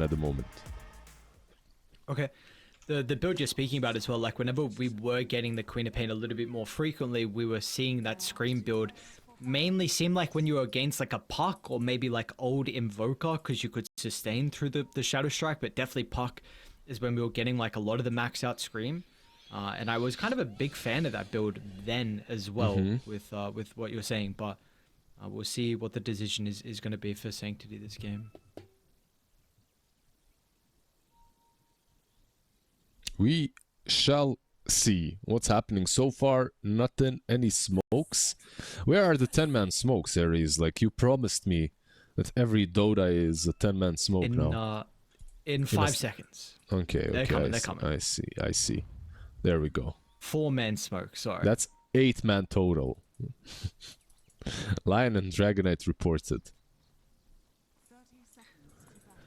at the moment. Okay. The build you're speaking about as well, like whenever we were getting the Queen of Pain a little bit more frequently, we were seeing that Scream build mainly seem like when you were against like a Puck or maybe like old Invoker, because you could sustain through the Shadow Strike, but definitely Puck is when we were getting like a lot of the max out Scream. And I was kind of a big fan of that build then as well with what you're saying, but we'll see what the decision is going to be for Sanctity this game. We shall see what's happening. So far, nothing, any smokes. Where are the 10-man smokes, Aries? Like, you promised me that every Dota is a 10-man smoke now. In 5 seconds. Okay, They're coming. I see. There we go. 4-man smoke, sorry. That's 8-man total. Lion and Dragonite reported.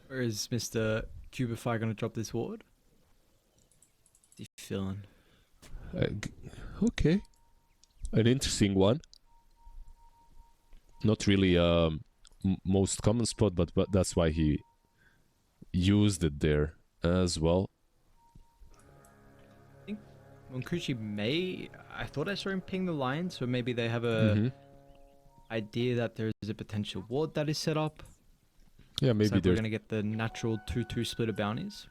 Where is Mr. Cubify going to drop this ward? What's he feeling? Okay. An interesting one. Not really most common spot, but that's why he used it there as well. I think Monkuchi I thought I saw him ping the line, so maybe they have a idea that there's a potential ward that is set up. Yeah, maybe so they're going to get the natural 2-2 split of bounties.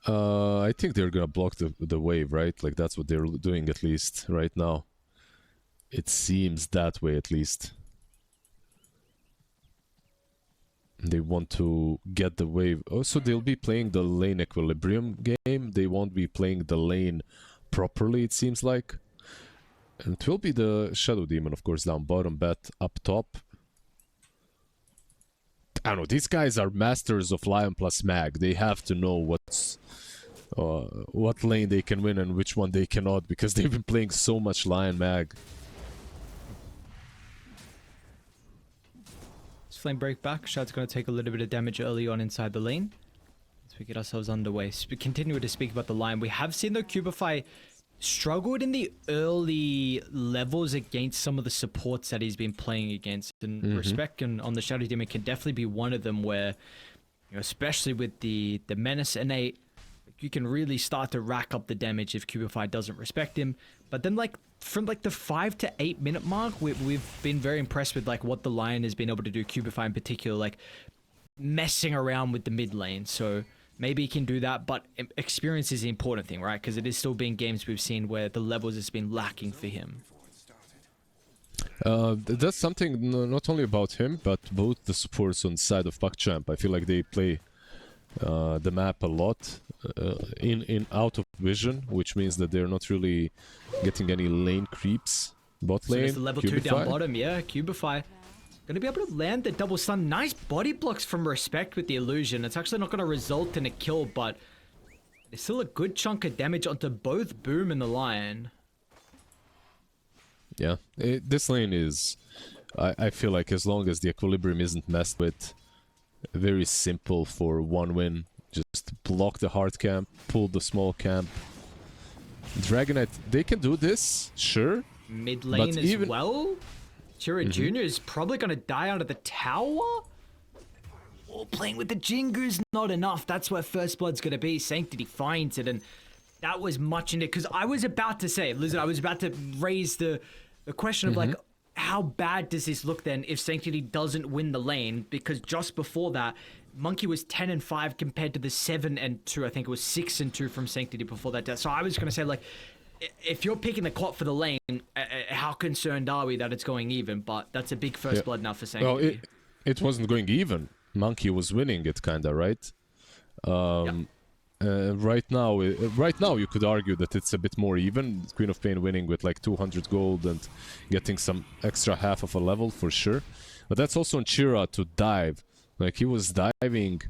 I think they're gonna block the wave, right? Like that's what they're doing at least right now. It seems that way at least. They want to get the wave. Also, they'll be playing the lane equilibrium game. They won't be playing the lane properly, it seems like. And it will be the Shadow Demon, of course, down bottom, bat up top. I don't know, these guys are masters of Lion plus Mag. They have to know what lane they can win and which one they cannot, because they've been playing so much Lion Mag. Flame break back. Shad's going to take a little bit of damage early on inside the lane as we get ourselves underway. Continue to speak about the line. We have seen the Cubify struggled in the early levels against some of the supports that he's been playing against, and Respect on the Shadow Demon can definitely be one of them where, you know, especially with the Menace innate, you can really start to rack up the damage if Cubify doesn't respect him. But then like from like the 5 to 8 minute mark, we've been very impressed with like what the Lion has been able to do, Cubify in particular, like messing around with the mid lane. So maybe he can do that, but experience is the important thing, right? Because it is still being games we've seen where the levels has been lacking for him. That's something not only about him, but both the supports on the side of PuckChamp. I feel like they play the map a lot in out of vision, which means that they're not really getting any lane creeps. Bot lane, so the level Cubify. 2 down bottom, yeah, Cubify. Going to be able to land the double stun. Nice body blocks from Respect with the illusion. It's actually not going to result in a kill, but there's still a good chunk of damage onto both Boom and the Lion. Yeah, this lane is, I feel like as long as the equilibrium isn't messed with, very simple for one win. Just block the hard camp, pull the small camp. Dragonite, they can do this, sure. Mid lane as well. Chira Jr. is probably going to die under the tower. Or playing with the Jingu's not enough. That's where First Blood's going to be. Sanctity finds it, and that was much in it. Because I was about to say, Lizard, I was about to raise the question of like, how bad does this look then if Sanctity doesn't win the lane? Because just before that, Monkey was 10-5 compared to the 7-2. I think it was 6-2 from Sanctity before that. So I was going to say, like, if you're picking the clock for the lane, how concerned are we that it's going even? But that's a big First Blood now for Sanctity. Well, it wasn't going even. Monkey was winning it, kinda, right? Right now, you could argue that it's a bit more even. Queen of Pain winning with like 200 gold and getting some extra half of a level for sure. But that's also on Chira to dive. Like he was diving.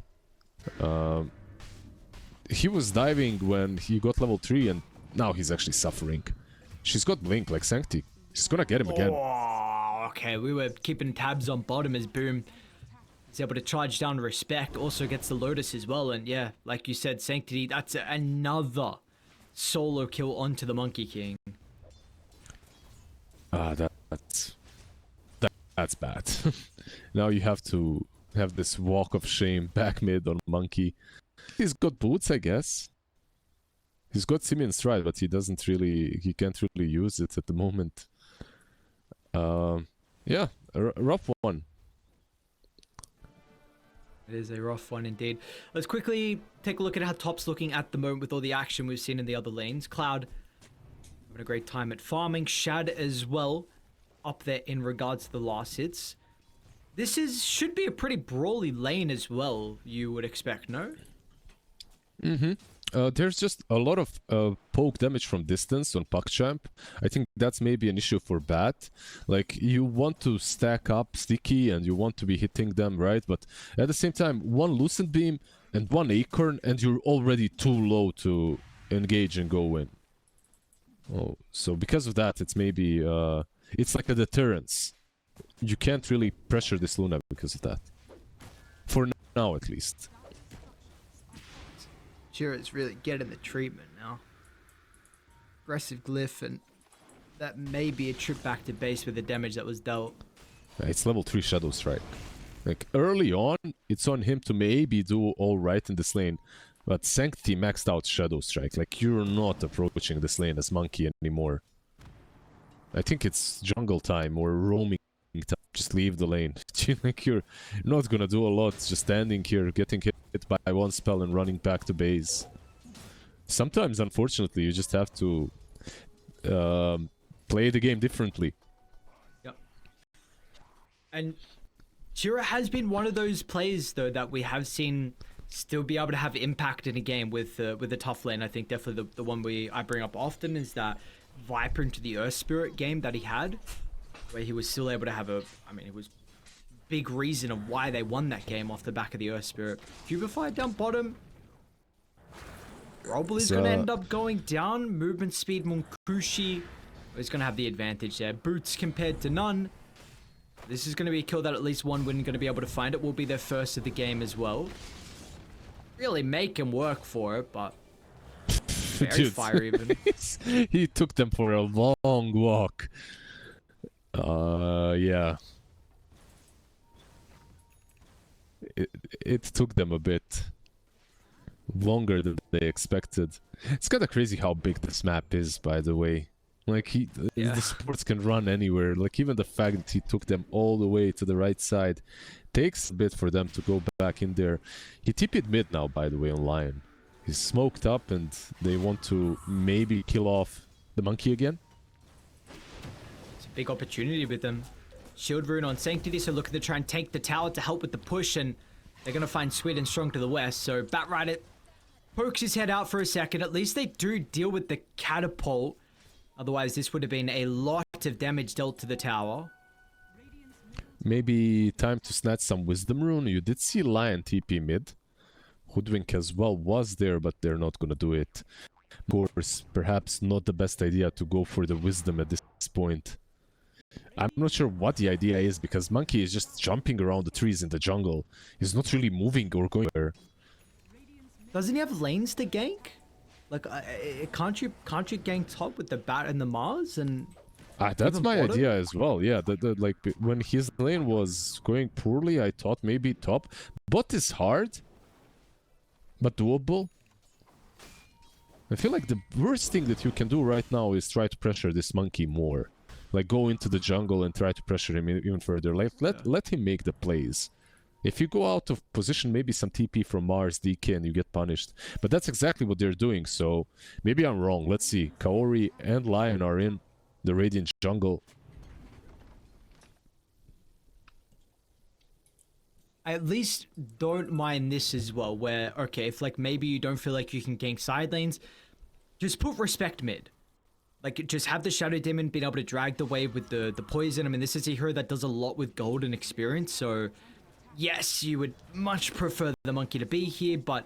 He was diving when he got level 3, and now he's actually suffering. She's got Blink like Sancti. She's gonna get him again. Oh, okay. We were keeping tabs on bottom as Boom is able to charge down Respect. Also gets the Lotus as well. And yeah, like you said, Sanctity, that's another solo kill onto the Monkey King. That's bad. Now you have to have this walk of shame back mid on Monkey. He's got boots, I guess. He's got Simeon Stride, but he can't really use it at the moment. Yeah, a rough one. It is a rough one indeed. Let's quickly take a look at how top's looking at the moment with all the action we've seen in the other lanes. Cloud having a great time at farming. Shad as well up there in regards to the last hits. This should be a pretty brawly lane as well, you would expect, no? Mm-hmm. There's just a lot of poke damage from distance on PuckChamp. I think that's maybe an issue for Bat. Like, you want to stack up Sticky and you want to be hitting them, right? But at the same time, one Lucent Beam and one Acorn and you're already too low to engage and go in. Oh, so because of that, it's maybe... it's like a deterrence. You can't really pressure this Luna because of that. For now, at least. Jira's really getting the treatment now. Aggressive glyph, and that may be a trip back to base with the damage that was dealt. It's level 3 Shadow Strike. Like, early on, it's on him to maybe do alright in this lane. But Sanctity maxed out Shadow Strike. Like, you're not approaching this lane as Monkey anymore. I think it's jungle time or roaming time. Just leave the lane. Like, you're not gonna do a lot just standing here, getting hit by one spell and running back to base. Sometimes, unfortunately, you just have to play the game differently. Yep. And Jira has been one of those players, though, that we have seen still be able to have impact in a game with the tough lane. I think definitely the one I bring up often is that Viper into the Earth Spirit game that he had, where he was still able to have it was big reason of why they won that game off the back of the Earth Spirit. Cubify down bottom. Roble is going to end up going down. Movement speed, Monkushi is going to have the advantage there. Boots compared to none. This is going to be a kill that at least one win going to be able to find. It will be their first of the game as well. Really make him work for it, but very fire even. He took them for a long walk. Yeah. It took them a bit longer than they expected. It's kind of crazy how big this map is, by the way. Like, the supports can run anywhere. Like, even the fact that he took them all the way to the right side takes a bit for them to go back in there. He TP'd mid now, by the way, on Lion. He's smoked up and they want to maybe kill off the Monkey again. It's a big opportunity with them. Shield rune on Sanctity, so looking to try and take the tower to help with the push, and they're going to find Sweet and Strong to the west. So Batrider pokes his head out for a second. At least they do deal with the catapult. Otherwise, this would have been a lot of damage dealt to the tower. Maybe time to snatch some Wisdom Rune. You did see Lion TP mid. Hoodwink as well was there, but they're not going to do it. Of course, perhaps not the best idea to go for the Wisdom at this point. I'm not sure what the idea is, because Monkey is just jumping around the trees in the jungle. He's not really moving or going anywhere. Doesn't he have lanes to gank? Like, can't you gank top with the Bat and the Mars? And that's my idea as well. Yeah, like, when his lane was going poorly, I thought maybe top. Bot is hard, but doable. I feel like the worst thing that you can do right now is try to pressure this Monkey more. Like, go into the jungle and try to pressure him even further. Like, let him make the plays. If you go out of position, maybe some TP from Mars, DK, and you get punished. But that's exactly what they're doing, so maybe I'm wrong. Let's see. Kaori and Lion are in the Radiant jungle. I at least don't mind this as well, where, okay, if like maybe you don't feel like you can gank side lanes, just put Respect mid. Like, just have the Shadow Demon being able to drag the wave with the poison. I mean, this is a hero that does a lot with gold and experience, so yes, you would much prefer the Monkey to be here, but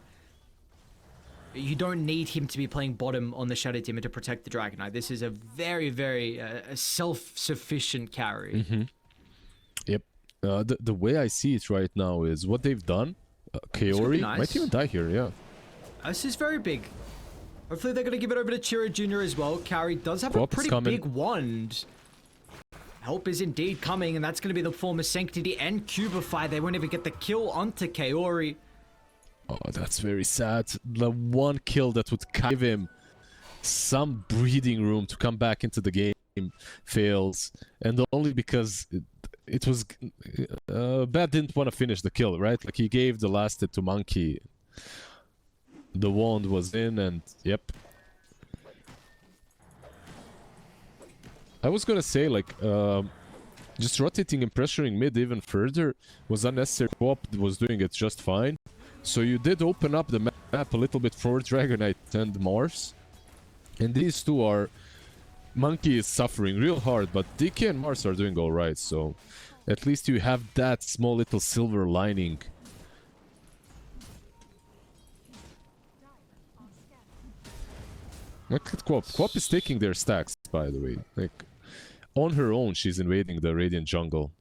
you don't need him to be playing bottom on the Shadow Demon to protect the Dragon Knight. This is a very, very self-sufficient carry. Mm-hmm. Yep. The way I see it right now is what they've done. Kaori might even die here, yeah. This is very big. Hopefully they're going to give it over to Chira Jr. as well. Kaori does have a pretty big wand. help is indeed coming, and that's going to be the form of Sanctity and Cubify. They won't even get the kill onto Kaori. Oh, that's very sad. The one kill that would give him some breathing room to come back into the game fails, and only because it was Bat didn't want to finish the kill, right? Like, he gave the last hit to Monkey. The wand was in, and yep. I was gonna say, like, just rotating and pressuring mid even further was unnecessary. Co-op was doing it just fine. So you did open up the map a little bit for Dragonite and Mars. And these two are... Monkey is suffering real hard, but DK and Mars are doing alright, so... At least you have that small little silver lining. Look at Quap. Quap is taking their stacks, by the way. Like, on her own, she's invading the Radiant jungle.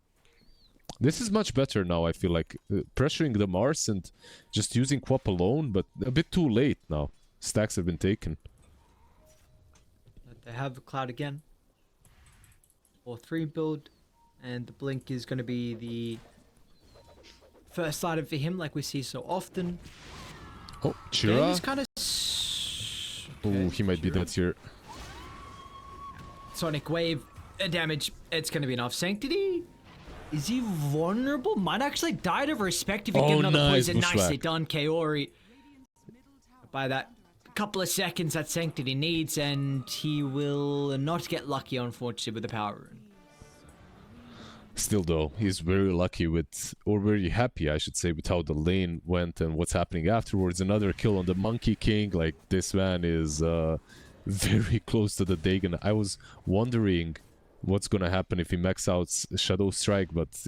This is much better now, I feel like. Pressuring the Mars and just using Quap alone, but a bit too late now. Stacks have been taken. They have Cloud again. 4-3 build. And the Blink is going to be the first item for him, like we see so often. Oh, Chira. He's kind of... Oh, he might be dead here. Sonic Wave, damage. It's going to be enough. Sanctity? Is he vulnerable? Might actually die to respect if you give another poison. Nicely done, Kaori. By that couple of seconds that Sanctity needs, and he will not get lucky, unfortunately, with the power rune. Still though, he's very lucky with, or very happy I should say, with how the lane went and what's happening afterwards. Another kill on the Monkey King. Like, this man is very close to the Dagon. I was wondering what's gonna happen if he max out Shadow Strike, but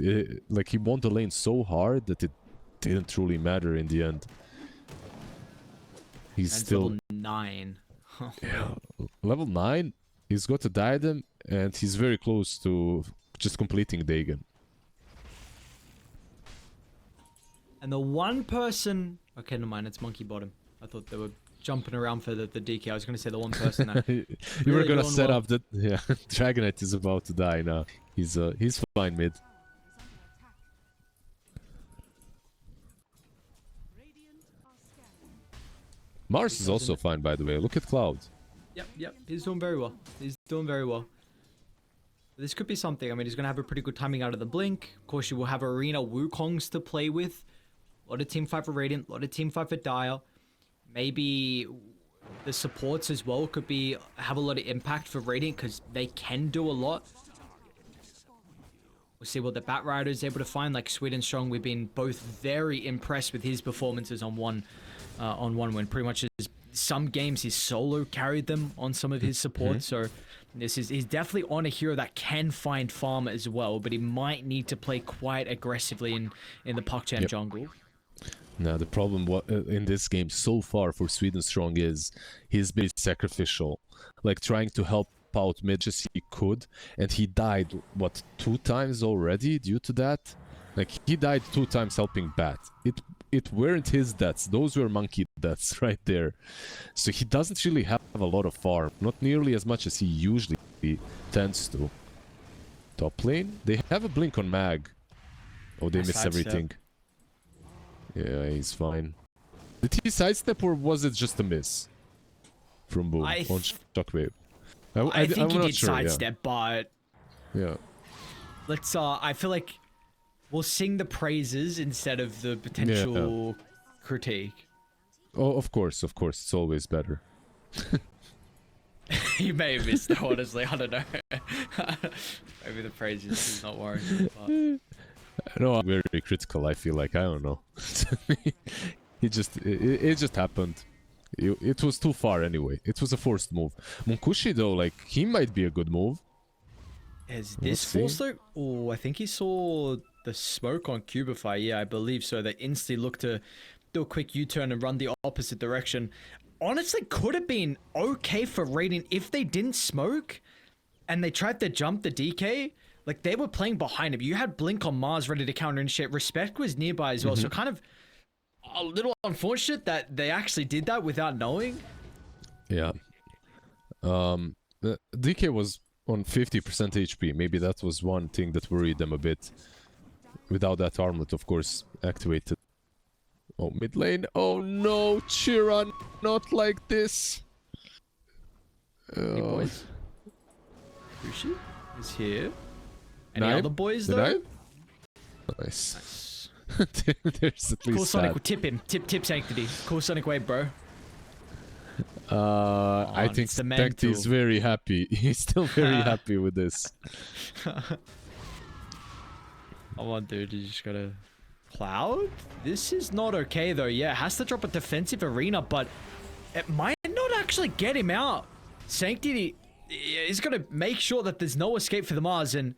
like, he won the lane so hard that it didn't truly matter in the end. He's and still level 9. Yeah, level 9. He's got a diadem and he's very close to just completing Dagon. And the one person... Okay, never mind, it's Monkey Bottom. I thought they were jumping around for the DK. I was going to say the one person that... You really were going to set up that... Yeah, Dragonite is about to die now. He's fine mid. Mars is also fine, by the way. Look at Cloud. Yep. He's doing very well. He's doing very well. This could be something. I mean, he's going to have a pretty good timing out of the Blink. Of course, you will have Arena Wukongs to play with. A lot of team fight for Radiant. A lot of team fight for Dire. Maybe the supports as well could have a lot of impact for Radiant because they can do a lot. We'll see what the Bat Rider is able to find. Like, Sweet and Strong, we've been both very impressed with his performances on one win. Pretty much some games he's solo carried them on some of his supports. So he's definitely on a hero that can find farm as well, but he might need to play quite aggressively in the PuckChamp jungle. Now, the problem in this game so far for Sweden Strong is he's been sacrificial, like trying to help out mid as he could, and he died, what, 2 times already due to that? Like, he died 2 times helping Bat. It weren't his deaths, those were Monkey deaths right there. So he doesn't really have a lot of farm, not nearly as much as he usually tends to. Top lane, they have a blink on Mag. Oh, they miss everything. Yeah, he's fine. Did he sidestep or was it just a miss? From Boom on Shockwave. I think he did sidestep, but... Yeah. Let's, I feel like we'll sing the praises instead of the potential critique. Oh, of course, it's always better. You may have missed that, honestly, I don't know. Maybe the praises is not warranted, but... No, I'm very critical, I feel like, I don't know. it just happened. It was too far anyway. It was a forced move. Munkushi though, like, he might be a good move. Is this forced though? Oh, I think he saw the smoke on Cubify. Yeah, I believe so. They instantly look to do a quick U-turn and run the opposite direction. Honestly, could have been okay for Radiant if they didn't smoke and they tried to jump the DK. Like, they were playing behind him. You had Blink on Mars ready to counter initiate. Respect was nearby as well. So kind of a little unfortunate that they actually did that without knowing. Yeah. DK was on 50% HP. Maybe that was one thing that worried them a bit. Without that armlet, of course, activated. Oh, mid lane. Oh no, Chira, not like this. Hey boys. Rishi is here. Any Nine? other boys Did though? Nice. There's at least Cool Sonic, that. tip him. Tip Sanctity. Cool Sonic way, bro. I think Sancti is very happy. He's still very happy with this. Come on, dude. You just gotta... Cloud? This is not okay, though. Yeah, it has to drop a defensive arena, but it might not actually get him out. Sanctity is gonna make sure that there's no escape for the Mars, and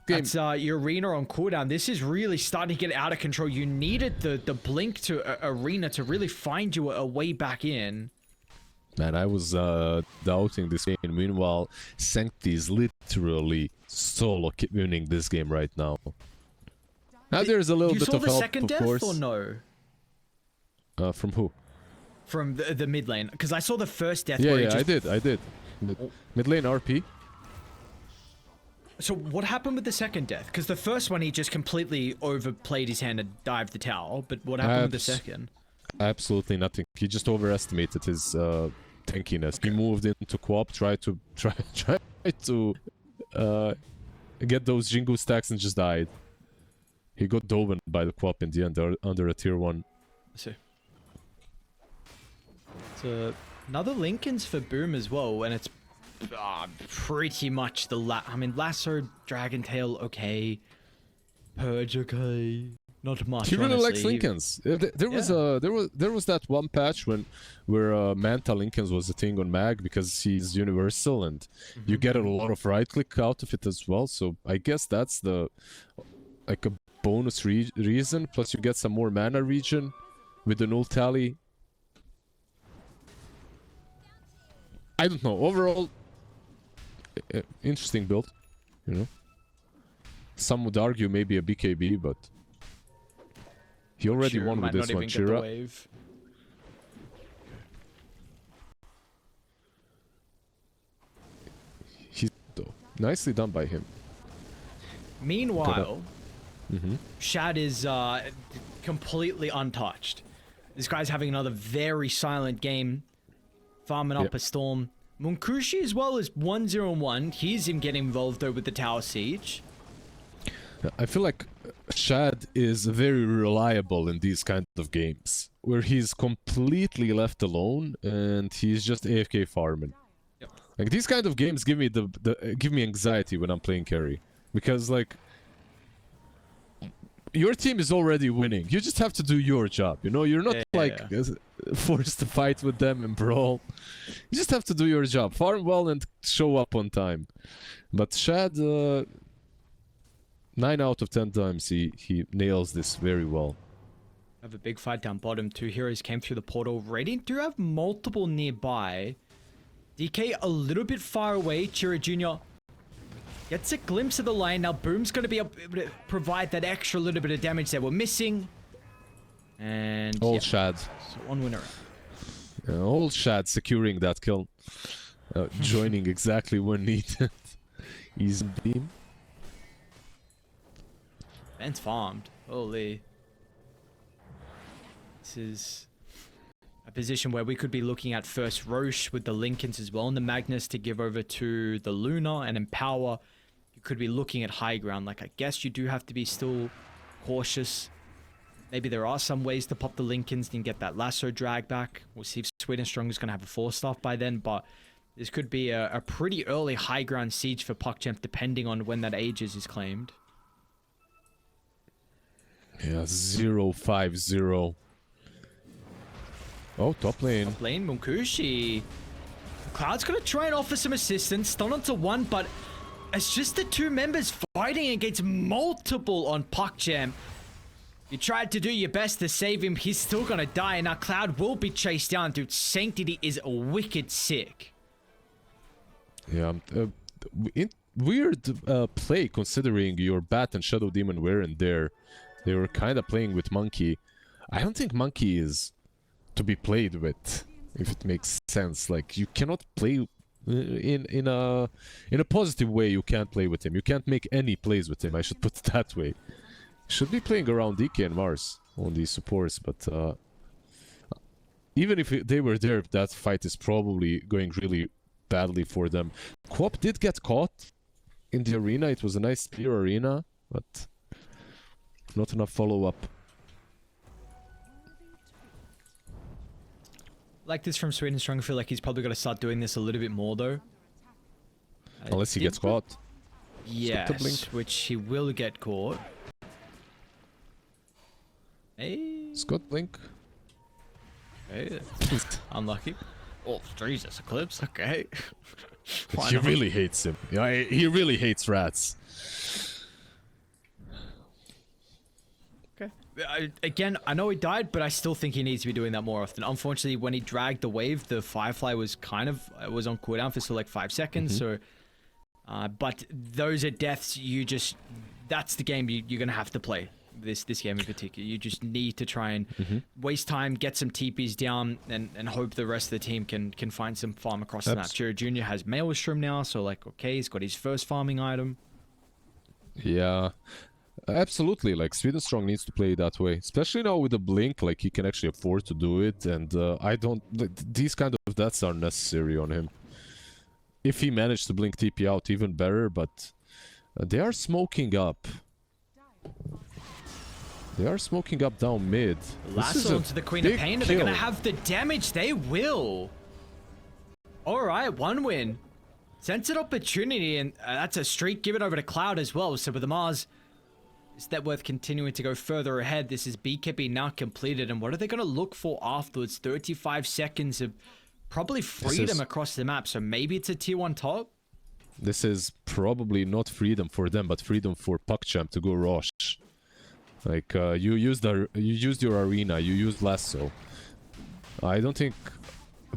that's your arena on cooldown. This is really starting to get out of control. You needed the blink to arena to really find you a way back in. Man, I was doubting this game. Meanwhile, Sancti is literally solo winning this game right now. Now there's a little bit of help, of course. You saw the second death or no? From who? From the mid lane, because I saw the first death. Yeah, where I did. Mid lane RP. So what happened with the second death? Because the first one he just completely overplayed his hand and dived the tower. But what happened with the second? Absolutely nothing. He just overestimated his tankiness. Okay. He moved into co-op, tried to get those Jingu stacks and just died. He got Doven by the co-op in the end under a tier 1. I see. So another Lincoln's for Boom as well, and it's pretty much the Lasso, Dragon Tail, okay. Purge, okay. Not much. He really honestly. likes Lincolns. There was that one patch where Manta Lincolns was a thing on Mag because he's universal and you get a lot of right click out of it as well. So I guess that's the a bonus reason. Plus you get some more mana regen with the null tally. I don't know. Overall, interesting build. You know, some would argue maybe a BKB, but. He already won with this one, Chira. He's nicely done by him. Meanwhile, Shad is completely untouched. This guy's having another very silent game, farming up a storm. Munkushi as well as 1-0-1. He's him getting involved though with the tower siege. I feel like Shad is very reliable in these kind of games, where he's completely left alone and he's just AFK farming. Yep. Like these kind of games give me give me anxiety when I'm playing carry, because like your team is already winning. You just have to do your job. You know, you're not forced to fight with them and brawl. You just have to do your job, farm well and show up on time. But Shad. 9 out of 10 times he nails this very well. Have a big fight down bottom. 2 heroes came through the portal. Radiant do have multiple nearby. DK a little bit far away. Chira Jr. gets a glimpse of the lane. Now Boom's going to be able to provide that extra little bit of damage that we're missing. And old Shad. So one winner. Old Shad securing that kill. Joining exactly when needed. Easy beam. Ben's farmed. Holy. This is a position where we could be looking at first Roche with the Lincolns as well, and the Magnus to give over to the Luna and Empower. You could be looking at high ground. Like, I guess you do have to be still cautious. Maybe there are some ways to pop the Lincolns and get that Lasso drag back. We'll see if Sweet and Strong is going to have a 4-staff by then, but this could be a pretty early high ground siege for PuckChamp, depending on when that Aegis is claimed. Yeah, 0-5-0. Oh, top lane. Top lane, Munkushi. Cloud's gonna try and offer some assistance. Stun onto one, but it's just the 2 members fighting against multiple on PuckChamp. You tried to do your best to save him. He's still gonna die. Now Cloud will be chased down, dude. Sanctity is wicked sick. Yeah, weird play considering your Bat and Shadow Demon were in there. They were kind of playing with Monkey. I don't think Monkey is to be played with, if it makes sense. Like, you cannot play In a positive way, you can't play with him. You can't make any plays with him. I should put it that way. Should be playing around DK and Mars on these supports, but even if they were there, that fight is probably going really badly for them. Quap did get caught in the arena. It was a nice spear arena, but not enough follow-up. Like this from Sweden Strong. I feel like he's probably got to start doing this a little bit more though. Unless he gets caught. Yes, which he will get caught. Hey. Scott Blink. Hey. Unlucky. Oh, Jesus, Eclipse. Okay. He really hates him. Yeah, he really hates rats. Okay. Again, I know he died, but I still think he needs to be doing that more often. Unfortunately, when he dragged the wave, the Firefly was was on cooldown for still like 5 seconds. So, but those are deaths. That's the game you're gonna have to play. This game in particular, you just need to try and waste time, get some TPs down, and hope the rest of the team can find some farm across the map. Jiro Jr. has Maelstrom now, so like okay, he's got his first farming item. Yeah. Absolutely, like Sweden Strong needs to play that way, especially now with the blink. Like he can actually afford to do it, and these kind of deaths are necessary on him. If he managed to blink TP out, even better. But they are smoking up. They are smoking up down mid. Lasso into the Queen of Pain. Are they gonna have the damage? They will. All right, 1 win. Sense an opportunity, and that's a streak given over to Cloud as well. So with the Mars. Is that worth continuing to go further ahead? This is BKB now completed, and what are they going to look for afterwards? 35 seconds of probably freedom across the map, so maybe it's a tier 1 top? This is probably not freedom for them, but freedom for PuckChamp to go Rosh. Like, you used your arena, you used Lasso. I don't think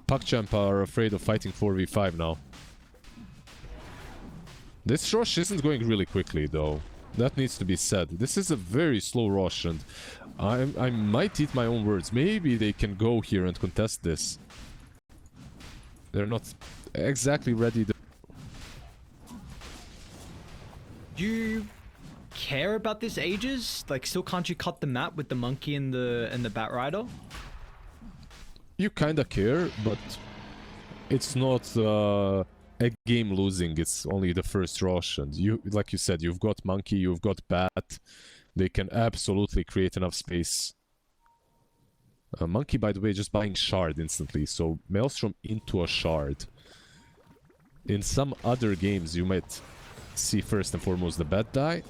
PuckChamp are afraid of fighting 4v5 now. This Rosh isn't going really quickly, though. That needs to be said. This is a very slow rush, and I might eat my own words. Maybe they can go here and contest this. They're not exactly ready to... Do you care about this Aegis? Like, still can't you cut the map with the monkey and the Bat Rider? You kinda care, but it's not a game losing. It's only the first rush, and you, like you said, you've got monkey, you've got bat. They can absolutely create enough space. Monkey, by the way, just buying shard instantly, so Maelstrom into a shard. In some other games, you might see first and foremost the bat die.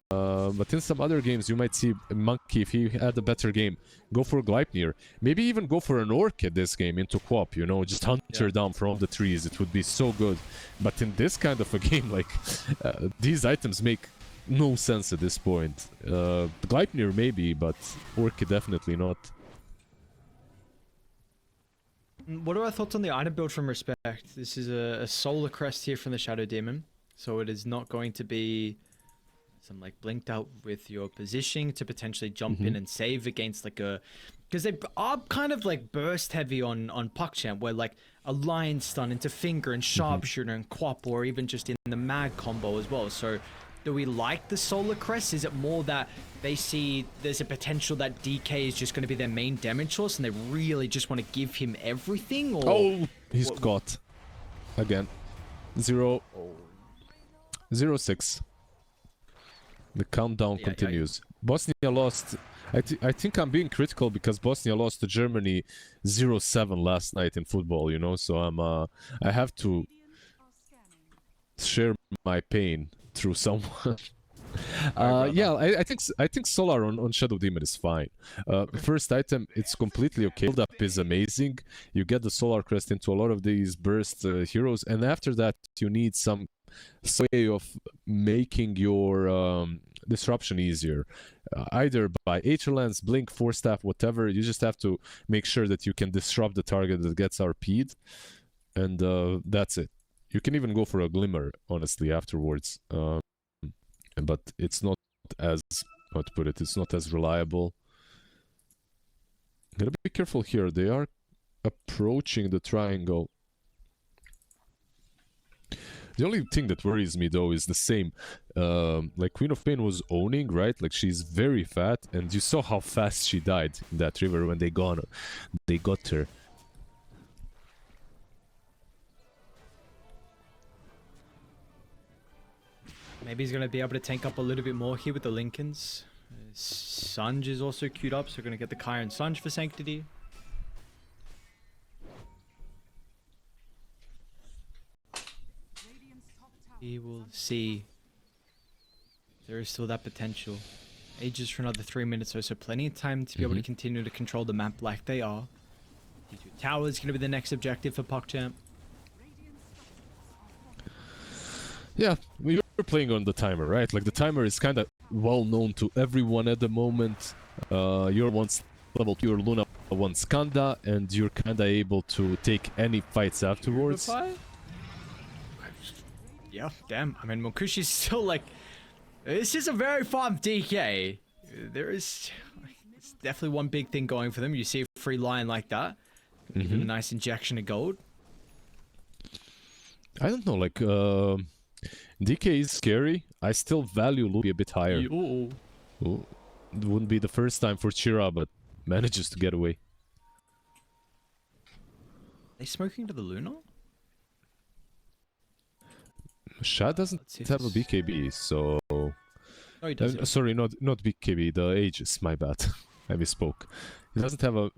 But in some other games, you might see Monkey, if he had a better game, go for Gleipnir. Maybe even go for an Orchid this game into Quap, you know, just hunt her down from the trees. It would be so good. But in this kind of a game, like, these items make no sense at this point. Gleipnir maybe, but Orchid definitely not. What are our thoughts on the item build from Respect? This is a Solar Crest here from the Shadow Demon, so it is not going to be... some like blinked out with your positioning to potentially jump in and save against like a, because they are kind of like burst heavy on PuckChamp, where like a lion stun into finger and sharpshooter and quap, or even just in the mag combo as well. So do we like the Solar Crest? Is it more that they see there's a potential that DK is just going to be their main damage source and they really just want to give him everything? Or oh, he's got again 0-6. The countdown continues. Bosnia lost. I think I'm being critical because Bosnia lost to Germany 0-7 last night in football, you know, so I have to share my pain through someone. Yeah, I think Solar on Shadow Demon is fine. First item, it's completely okay. Build up is amazing. You get the Solar Crest into a lot of these burst heroes, and after that you need some way of making your disruption easier, either by Aether Lens, Blink, Force Staff, whatever. You just have to make sure that you can disrupt the target that gets RP'd, and that's it. You can even go for a Glimmer, honestly, afterwards, but it's not as, how to put it, it's not as reliable. Gotta be careful here. They are approaching the triangle. The only thing that worries me though is the same. Like Queen of Pain was owning, right? Like she's very fat, and you saw how fast she died in that river when they got her. Maybe he's going to be able to tank up a little bit more here with the Lincolns. Sunge is also queued up, so we're going to get the Kyre and Sunge for Sanctity. We will see. There is still that potential. Ages for another 3 minutes or so. Plenty of time to be able to continue to control the map like they are. D2 Tower is going to be the next objective for PuckChamp. Yeah, we were playing on the timer, right? Like the timer is kind of well known to everyone at the moment. You're once level 2, your Luna wants Kanda, and you're kind of able to take any fights afterwards. Yeah, damn. I mean, Monkushi's still like... This is a very farm DK. There is... It's definitely one big thing going for them. You see a free line like that. Give him a nice injection of gold. I don't know, like... DK is scary. I still value Lupi a bit higher. Ooh. It wouldn't be the first time for Chira, but manages to get away. Are they smoking to the Luna? Shad doesn't have a BKB, so... Oh, he does. Sorry, not BKB, the Aegis, my bad. I misspoke. He doesn't have a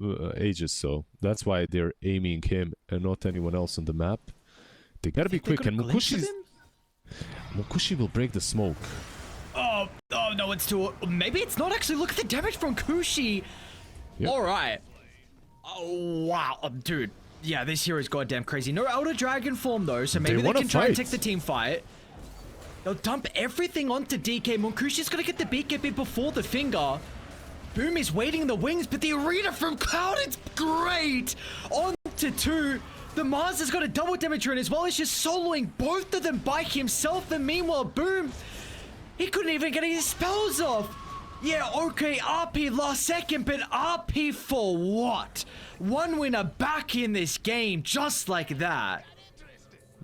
Aegis, so that's why they're aiming him and not anyone else on the map. They gotta be quick, and Mokushi will break the smoke. Oh no, it's too... Maybe it's not actually. Look at the damage from Kushi. Yep. Alright. Oh, wow. Dude. Yeah, this hero's goddamn crazy. No Elder Dragon form though, so maybe they can try and take the team fight. They'll dump everything onto DK. Monkushi's gonna get the BKB before the finger. Boom is waiting in the wings, but the arena from Cloud is great! On to 2. The Mars has got a double damage run as well as just soloing both of them by himself. And meanwhile, Boom, he couldn't even get his spells off. Yeah, okay, RP last second, but RP for what? One winner back in this game, just like that.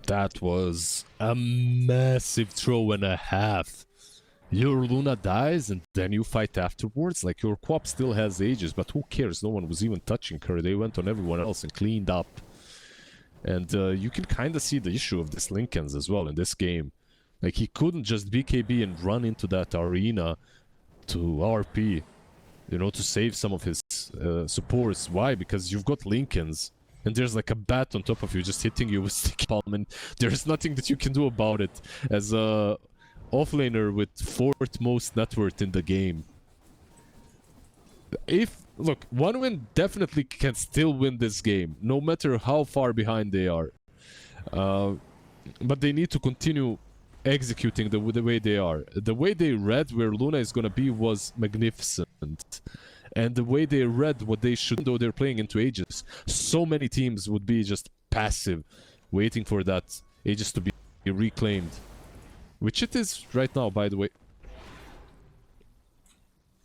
That was a massive throw and a half. Your Luna dies and then you fight afterwards. Like, your Quap still has Aegis, but who cares? No one was even touching her. They went on everyone else and cleaned up. And you can kind of see the issue of this Lincolns as well in this game. Like, he couldn't just BKB and run into that arena to RP, you know, to save some of his supports. Why? Because you've got Lincolns, and there's like a bat on top of you just hitting you with sticky palm, and there's nothing that you can do about it as a offlaner with 4th most net worth in the game. Look, one win definitely can still win this game, no matter how far behind they are. But they need to continue executing the way they are. The way they read where Luna is gonna be was magnificent. And the way they read what they should, though they're playing into Aegis, so many teams would be just passive, waiting for that Aegis to be reclaimed. Which it is right now, by the way.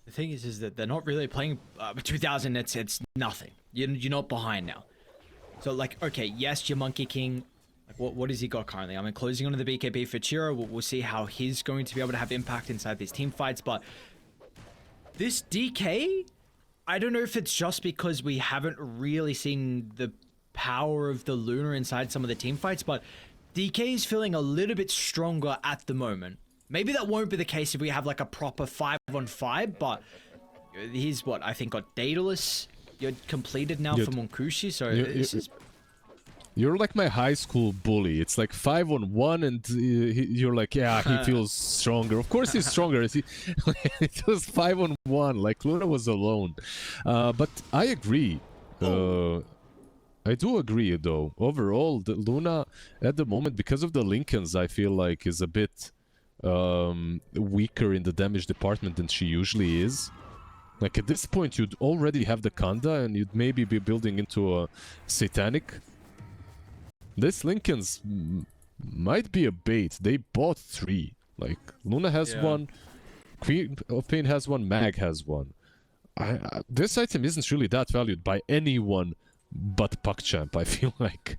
The thing is that they're not really playing 2000. It's nothing. You're not behind now. So like, okay, yes, your Monkey King. Like, what has he got currently? I mean, closing onto the BKB for Chiro. We'll see how he's going to be able to have impact inside these team fights. But this DK, I don't know if it's just because we haven't really seen the power of the Luna inside some of the team fights, but DK is feeling a little bit stronger at the moment. Maybe that won't be the case if we have like a proper 5-on-5, but he's what I think got Daedalus. You're completed now for Monkushi, so this is... You're like my high school bully. It's like 5-on-1 and you're like, yeah, he feels stronger. Of course he's stronger. It was 5-on-1, like Luna was alone. But I agree. I do agree, though. Overall, the Luna, at the moment, because of the Lincolns, I feel like is a bit weaker in the damage department than she usually is. Like, at this point, you'd already have the Kanda, and you'd maybe be building into a Satanic. This Lincolns might be a bait. They bought 3. Like, Luna has 1, Queen of Pain has 1, Mag has 1. This item isn't really that valued by anyone but PuckChamp, I feel like.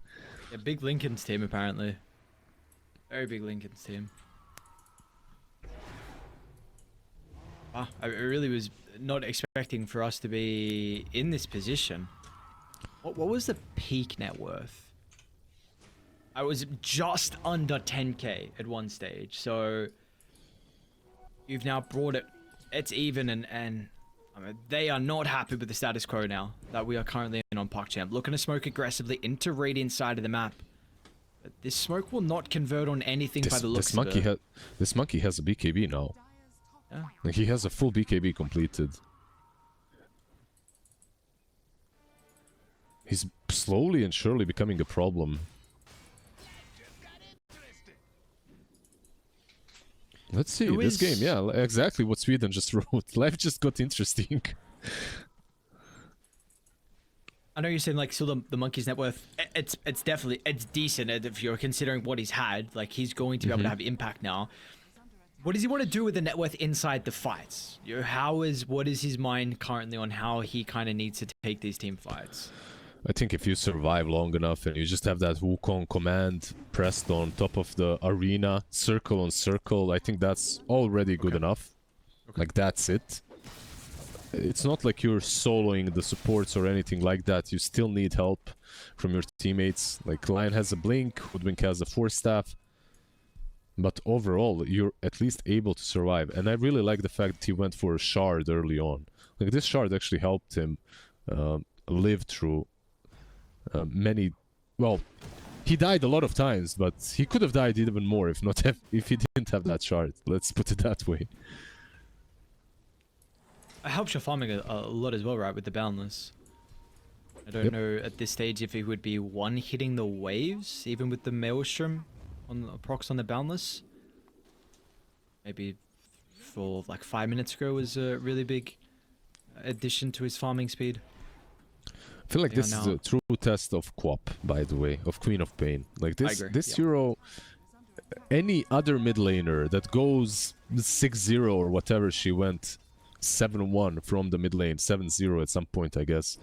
A big Lincoln's team, apparently. Very big Lincoln's team. Wow, I really was not expecting for us to be in this position. What was the peak net worth? I was just under 10k at one stage, so you've now brought it. It's even, and I mean, they are not happy with the status quo now that we are currently in on PuckChamp. Looking to smoke aggressively into Radiant side of the map. But this smoke will not convert on anything by the looks of it. This monkey has a BKB now. Yeah. Like, he has a full BKB completed. He's slowly and surely becoming a problem. Let's see, this game, yeah, exactly what Sweden just wrote. Life just got interesting. I know you're saying, like, so the monkey's net worth, it's definitely, it's decent if you're considering what he's had. Like, he's going to be able to have impact now. What does he want to do with the net worth inside the fights? What is his mind currently on how he kind of needs to take these team fights? I think if you survive long enough and you just have that Wukong command pressed on top of the arena, circle on circle, I think that's already good enough. Like, that's it. It's not like you're soloing the supports or anything like that. You still need help from your teammates. Like, Lion has a Blink, Hoodwink has a Force Staff. But overall, you're at least able to survive. And I really like the fact that he went for a Shard early on. Like, this Shard actually helped him live through many... Well, he died a lot of times, but he could have died even more if he didn't have that Shard. Let's put it that way. It helps your farming a lot as well, right, with the Boundless. I don't know at this stage if he would be one-hitting the waves, even with the Maelstrom on the procs on the Boundless. Maybe for like 5 minutes ago was a really big addition to his farming speed. I feel like this is a true test of Quap, by the way, of Queen of Pain. Like, this hero, any other mid laner that goes 6-0 or whatever she went, 7-1 from the mid lane, 7-0 at some point, I guess,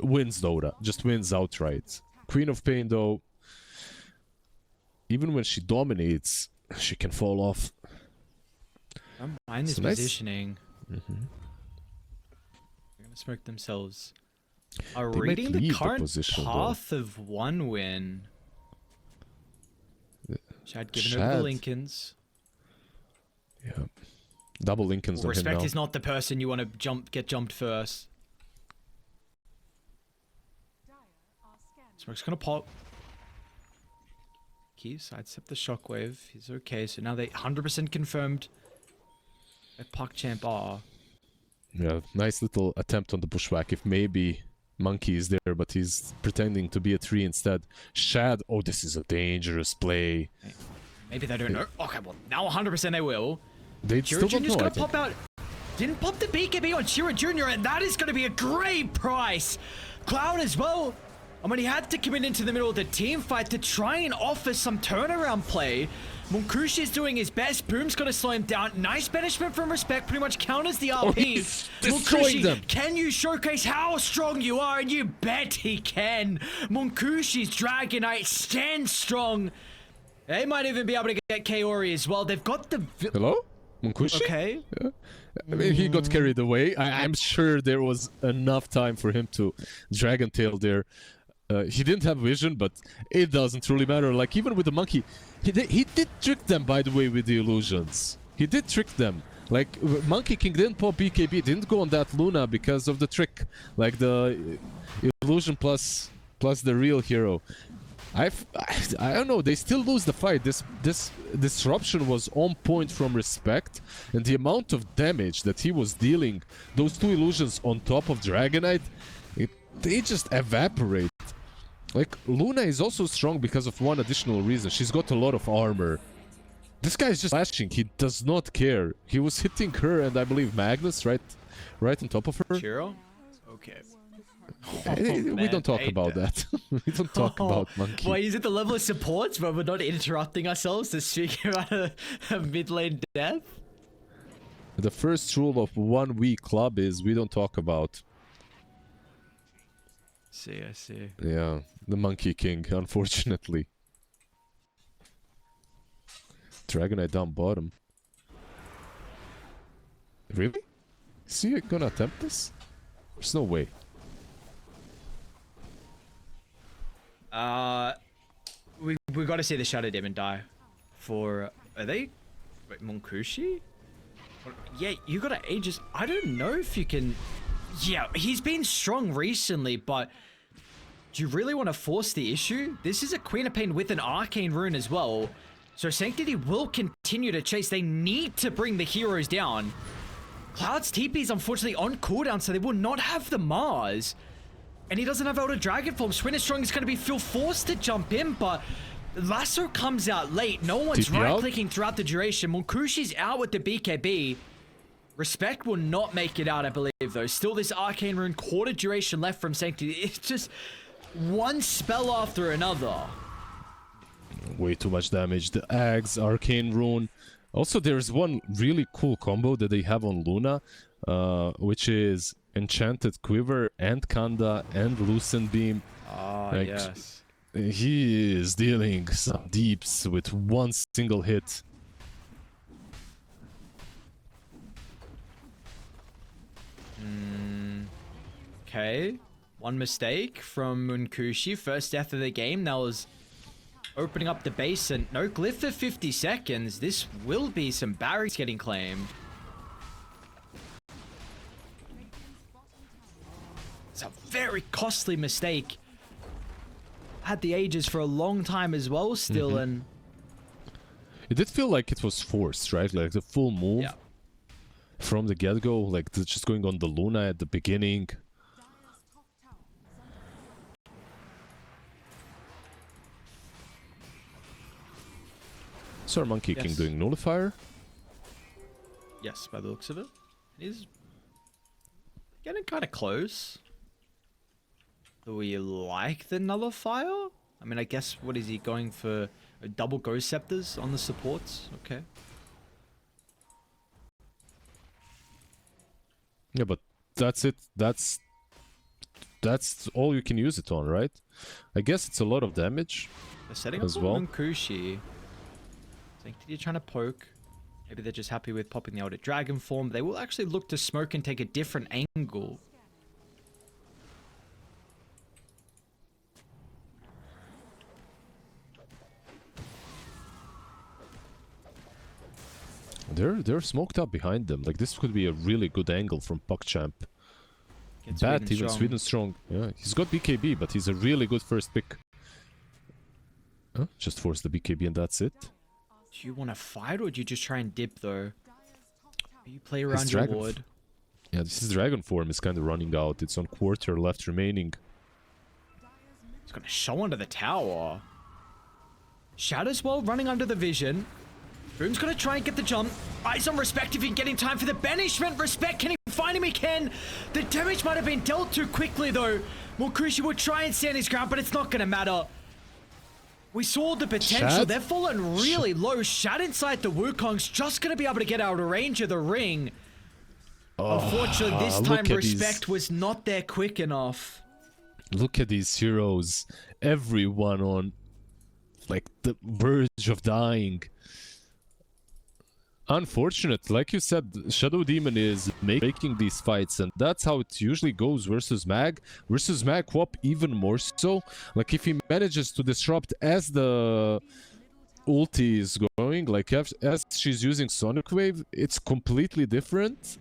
wins Dota, just wins outright. Queen of Pain, though, even when she dominates, she can fall off. I'm behind this positioning. They're gonna smoke themselves. Are reading the current path of one win. Shad giving over the Lincolns. Yeah. Double Lincolns. Respect is not the person you want to get jumped first. Smoke's gonna pop. Key sidestep the shockwave. He's okay. So now they 100% confirmed that PuckChamp are. Yeah, nice little attempt on the bushwhack. If maybe Monkey is there, but he's pretending to be a 3 instead. Shad. Oh, this is a dangerous play. Maybe they don't know. Okay, well now 100% they will. They still don't know. Gonna pop out. Didn't pop the BKB on Shira Jr. and that is going to be a great price. Cloud as well. I mean, he had to commit into the middle of the team fight to try and offer some turnaround play. Munkushi is doing his best. Boom's going to slow him down. Nice banishment from Respect. Pretty much counters the RP. Oh, he's destroying them. Can you showcase how strong you are? And you bet he can. Munkushi's Dragonite stands strong. They might even be able to get Kaori as well. They've got the... Hello? Munkushi? Okay. Yeah. I mean, he got carried away. I'm sure there was enough time for him to Dragon Tail there. He didn't have vision, but it doesn't really matter. Like, even with the monkey, he did trick them, by the way, with the illusions. He did trick them. Like, Monkey King didn't pop BKB, didn't go on that Luna because of the trick. Like, the illusion plus the real hero. I don't know, they still lose the fight. This disruption was on point from Respect, and the amount of damage that he was dealing, those 2 illusions on top of Dragonite, they just evaporate. Like, Luna is also strong because of one additional reason. She's got a lot of armor. This guy is just flashing. He does not care. He was hitting her and I believe Magnus right on top of her. Chiro? Okay. We don't talk about that. We don't talk about Monkey. Why is it the level of supports where we're not interrupting ourselves to speak about a mid lane death? The first rule of 1v club is we don't talk about. I see. Yeah, the Monkey King, unfortunately. Dragonite down bottom. Really? Is he gonna attempt this? There's no way. We got to see the Shadow Demon die. For are they? Wait, Monkushi? Yeah, you got to Aegis. I don't know if you can. Yeah, he's been strong recently, but do you really want to force the issue? This is a Queen of Pain with an Arcane Rune as well. So Sanctity will continue to chase. They need to bring the heroes down. Cloud's TP is unfortunately on cooldown, so they will not have the Mars. And he doesn't have Elder Dragon Form. Swinnerstrong is going to feel forced to jump in, but Lasso comes out late. No one's right-clicking throughout the duration. Monkushi's out with the BKB. Respect will not make it out, I believe, though. Still this Arcane Rune, quarter duration left from Sanctity. It's just one spell after another. Way too much damage. The Ags, Arcane Rune. Also, there's one really cool combo that they have on Luna, which is Enchanted Quiver and Kanda and Lucent Beam. Ah, yes. He is dealing some deeps with one single hit. Okay. One mistake from Munkushi. First death of the game. That was opening up the base, and no glyph for 50 seconds. This will be some barracks getting claimed. It's a very costly mistake. Had the Aegis for a long time as well still, and it did feel like it was forced, right? Like the full move from the get-go, like just going on the Luna at the beginning. So our Monkey King doing Nullifier? Yes, by the looks of it. He's getting kind of close. Do we like the Nullifier? I mean, I guess, what is he going for? Double Ghost Scepters on the supports? Okay. Yeah, but that's it. That's all you can use it on, right? I guess it's a lot of damage. They're setting up as well. Munkushi. Sanctity trying to poke. Maybe they're just happy with popping the Elder Dragon form. They will actually look to smoke and take a different angle. They're smoked up behind them. Like, this could be a really good angle from PuckChamp. Bad, even Sweden strong. Yeah, he's got BKB, but he's a really good first pick. Huh? Just force the BKB and that's it. Do you want to fight, or do you just try and dip, though? You play around your ward. Yeah, this is Dragon form is kind of running out. It's on quarter left remaining. He's going to show under the tower. Shadow's well running under the vision. Boom's going to try and get the jump. Eyes on Respect if he can get in time for the banishment. Respect, can he find him? He can. The damage might have been dealt too quickly, though. Monkushi will try and stand his ground, but it's not going to matter. We saw the potential. Shad? They've fallen really low. Shad inside the Wukong's just going to be able to get out of range of the ring. Unfortunately, this time Respect was not there quick enough. Look at these heroes. Everyone on, like, the verge of dying. Unfortunate, like you said, Shadow Demon is making these fights, and that's how it usually goes versus Mag. Versus Mag Wop even more so. Like, if he manages to disrupt as the ulti is going, like as she's using Sonic Wave, it's completely different.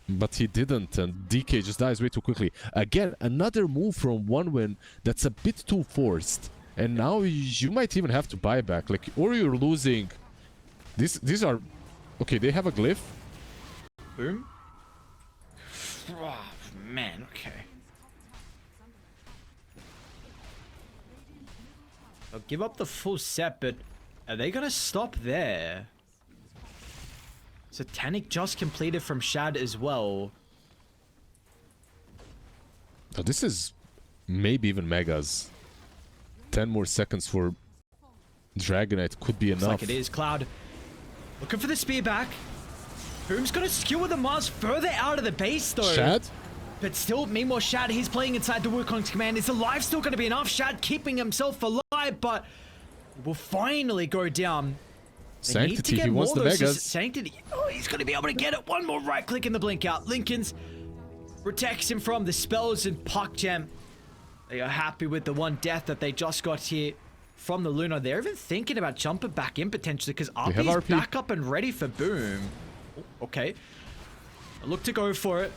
But he didn't, and DK just dies way too quickly. Again, another move from OneWin that's a bit too forced. And now you might even have to buy back, like, or you're losing. These are, okay, they have a glyph. Boom. Oh, man, okay. They'll give up the full set, but are they gonna stop there? Satanic just completed from Shad as well. Oh, this is maybe even Megas. 10 more seconds for Dragonite could be enough. Looks like it is. Cloud looking for the spear back. Boom's gonna skewer the Mars further out of the base though. Shad? But still, meanwhile, Shad, he's playing inside the Wukong's command. Is the life still gonna be enough? Shad keeping himself alive, but will finally go down. They need to Sanctity, get he wants more the of those megas. Sanctity. Oh, he's going to be able to get it. One more right click in the blink out. Lincoln's protects him from the spells and PuckChamp. They are happy with the one death that they just got here from the Luna. They're even thinking about jumping back in potentially because RP's back up and ready for Boom. Oh, okay. Look to go for it.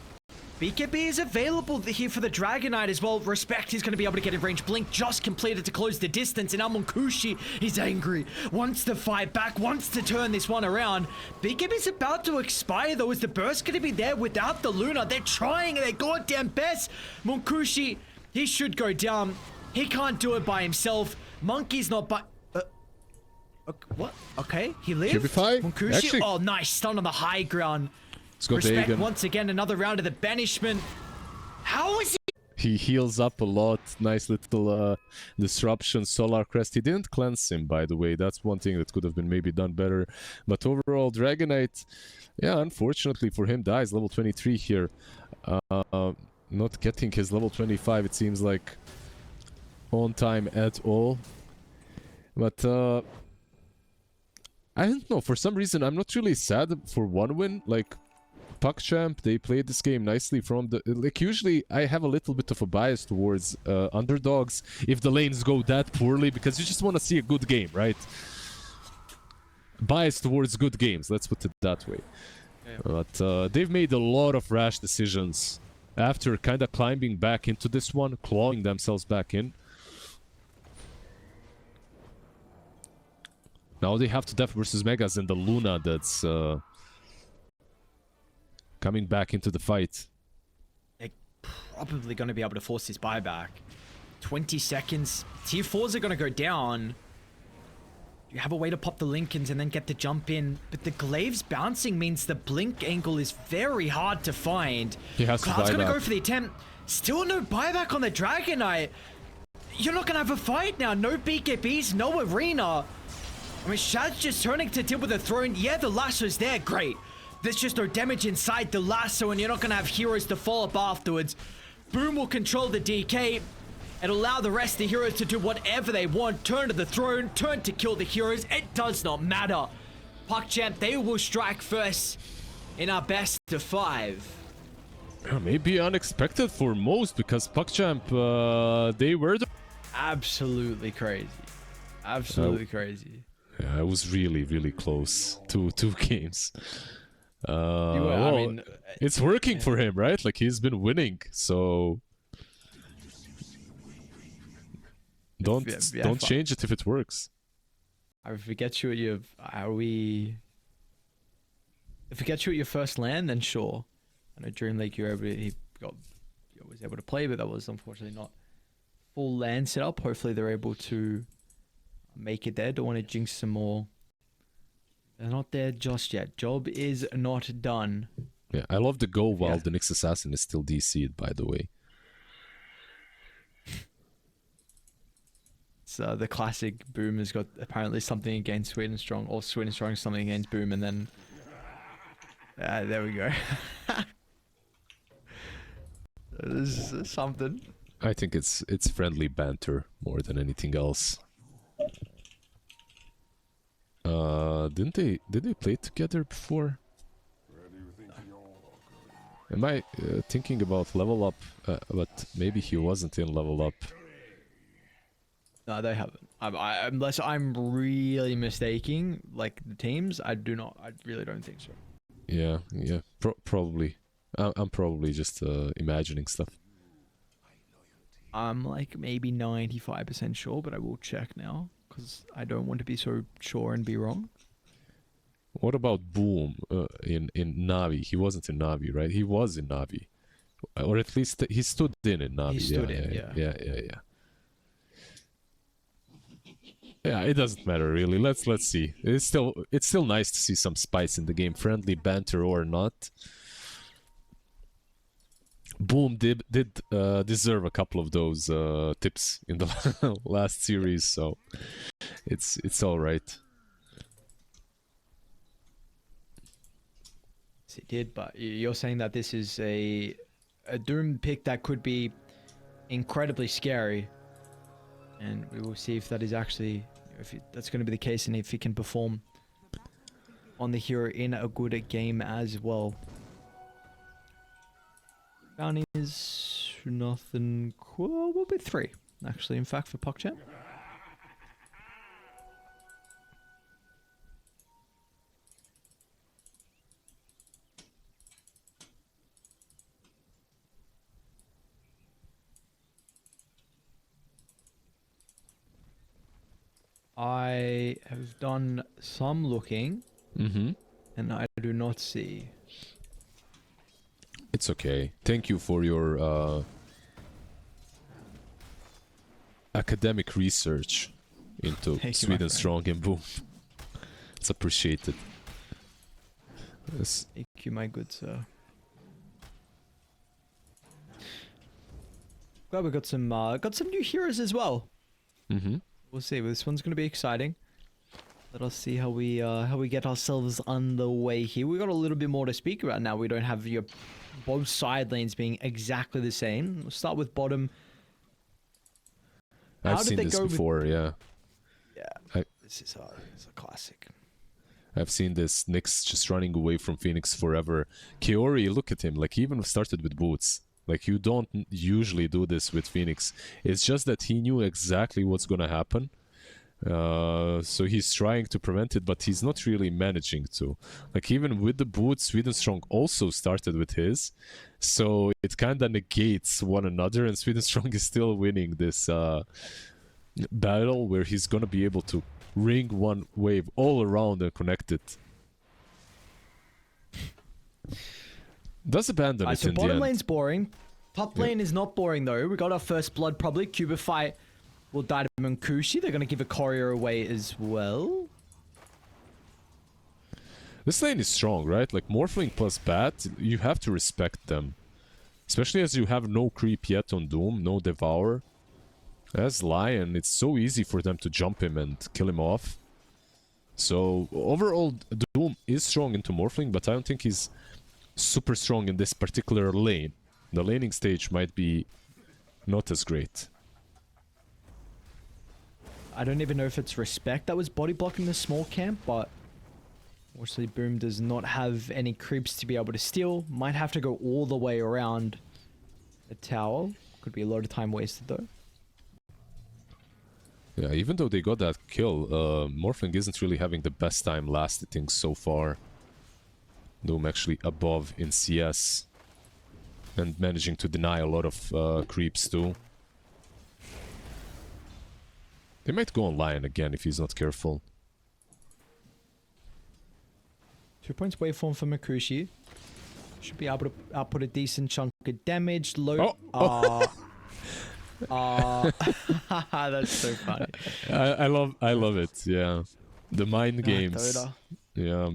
BKB is available here for the Dragon Knight as well. Respect, he's going to be able to get in range. Blink just completed to close the distance. And Amonkushi, he's angry. Wants to fight back. Wants to turn this one around. BKB's about to expire though. Is the burst going to be there without the Luna? They're trying their goddamn best. Monkushi, he should go down. He can't do it by himself. Monkey's not by... what? Okay, he lived. Monkushi, actually, oh nice. Stun on the high ground. Respect once again, another round of the banishment. How is he heals up a lot. Nice little disruption. Solar Crest. He didn't cleanse him, by the way. That's one thing that could have been maybe done better. But overall, Dragon Knight, yeah, unfortunately for him, dies level 23 here. Not getting his level 25, it seems like, on time at all. But I don't know, for some reason I'm not really sad for one win. Like PuckChamp, they played this game nicely from the... Like, usually I have a little bit of a bias towards underdogs if the lanes go that poorly, because you just want to see a good game, right? Bias towards good games, let's put it that way. Yeah. But they've made a lot of rash decisions after kind of climbing back into this one, clawing themselves back in. Now they have to def versus Megas and the Luna that's coming back into the fight. They're probably going to be able to force this buyback. 20 seconds. Tier 4s are going to go down. You have a way to pop the Lincolns and then get the jump in. But the Glaives bouncing means the blink angle is very hard to find. He has to Cloud's going to go for the attempt. Still no buyback on the Dragon Knight. You're not going to have a fight now. No BKBs, no arena. I mean, Shad's just turning to deal with the throne. Yeah, the lasso's there. Great. There's just no damage inside the lasso, and you're not going to have heroes to follow up afterwards. Boom will control the DK and allow the rest of the heroes to do whatever they want. Turn to the throne, turn to kill the heroes. It does not matter. PuckChamp, they will strike first in our best of 5. Maybe unexpected for most, because PuckChamp, they were the... Absolutely crazy. Absolutely crazy. Yeah, it was really, really close to 2 games. Well, I mean, it's working for him, right? Like, he's been winning, so don't change it if it works. I forget you at your if it gets you at your first land, then sure. I know Dream League he was able to play, but that was unfortunately not full land setup. Hopefully they're able to make it there. Don't want to jinx some more. They're not there just yet. Job is not done. Yeah, I love the go while the Nyx Assassin is still DC'd, by the way. So the classic Boom has got apparently something against Sweet and Strong, or Sweet and Strong something against Boom, and then there we go. This is something. I think it's friendly banter more than anything else. Did they play together before? Am I thinking about level up? But maybe he wasn't in level up. No, they haven't. Unless I'm really mistaking, like the teams, I really don't think so. Yeah, probably. I'm probably just imagining stuff. I'm like maybe 95% sure, but I will check now because I don't want to be so sure and be wrong. What about Boom in Navi? He wasn't in Navi, right? He was in Navi, or at least he stood in Navi. He stood in. Yeah, it doesn't matter really. Let's see. It's still nice to see some spice in the game, friendly banter or not. Boom did deserve a couple of those tips in the last series, so it's all right. It did, but you're saying that this is a Doom pick that could be incredibly scary, and we will see if that is actually if that's going to be the case and if he can perform on the hero in a good game as well. Bounties, nothing cool. We'll be 3, actually, in fact, for PuckChamp. I have done some looking, and I do not see. It's okay. Thank you for your academic research into Sweden Strong and Boom. It's appreciated. Yes. Thank you, my good sir. Glad we got some new heroes as well. We'll see. This one's going to be exciting. Let us see how we get ourselves underway here. We got a little bit more to speak about now. We don't have your both side lanes being exactly the same. We'll start with bottom. I've seen this before, yeah. Yeah, this is a classic. I've seen this. Nyx just running away from Phoenix forever. Kaori, look at him. Like, he even started with boots. Like, you don't usually do this with Phoenix. It's just that he knew exactly what's gonna happen. So he's trying to prevent it, but he's not really managing to. Like, even with the boots, Sweden Strong also started with his. So it kind of negates one another, and Sweden Strong is still winning this battle where he's gonna be able to ring one wave all around and connect it. Does abandon it so in the end. bottom lane's boring. Top lane is not boring though. We got our first blood probably. Cubify will die to Munkushi. They're going to give a courier away as well. This lane is strong, right? Like, Morphling plus Bat, you have to respect them. Especially as you have no creep yet on Doom, no Devour. As Lion, it's so easy for them to jump him and kill him off. So, overall, Doom is strong into Morphling, but I don't think he's super strong in this particular lane. The laning stage might be not as great. I don't even know if it's respect that was body blocking the small camp, but obviously Boom does not have any creeps to be able to steal. Might have to go all the way around the tower. Could be a lot of time wasted though. Yeah, even though they got that kill, Morphling isn't really having the best time last hitting so far. Doom actually above in CS. And managing to deny a lot of creeps too. They might go on Lion again if he's not careful. 2 points waveform for Makushi. Should be able to output a decent chunk of damage. Low. That's so funny. I love it. Yeah, the mind games. Dota. Yeah,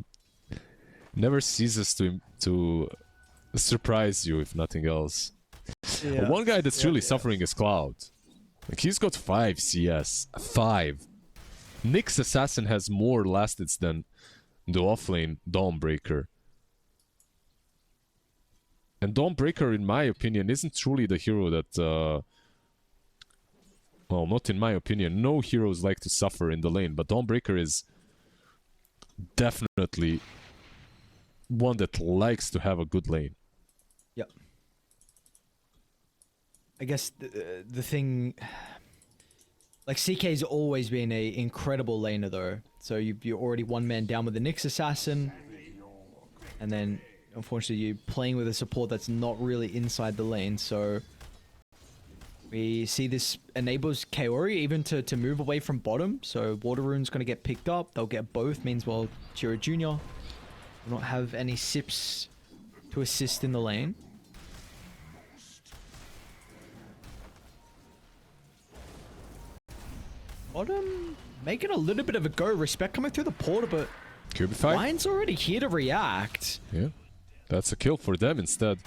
never ceases to surprise you if nothing else. Yeah. One guy that's really suffering is Cloud. Like, he's got 5 CS. 5. Nyx Assassin has more last hits than the offlane Dawnbreaker. And Dawnbreaker, in my opinion, isn't truly the hero that... well, not in my opinion. No heroes like to suffer in the lane, but Dawnbreaker is definitely one that likes to have a good lane. Yep. I guess the thing, like, CK's always been a incredible laner though. So you're already one man down with the Nyx Assassin, and then unfortunately you're playing with a support that's not really inside the lane. So we see this enables Kaori even to move away from bottom. So Water Rune's going to get picked up. They'll get both. Means well, Chiro Jr. will not have any sips to assist in the lane. Bottom making a little bit of a go. Respect coming through the portal, but Cubify? Lion's already here to react. Yeah, that's a kill for them instead.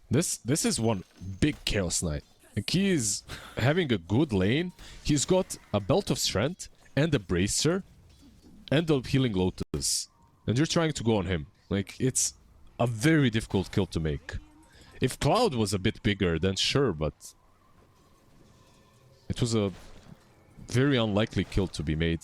This is one big Chaos Knight. Like, he is having a good lane. He's got a Belt of Strength and a Bracer and a Healing Lotus. And you're trying to go on him. Like, it's a very difficult kill to make. If Cloud was a bit bigger, then sure, but... it was a very unlikely kill to be made.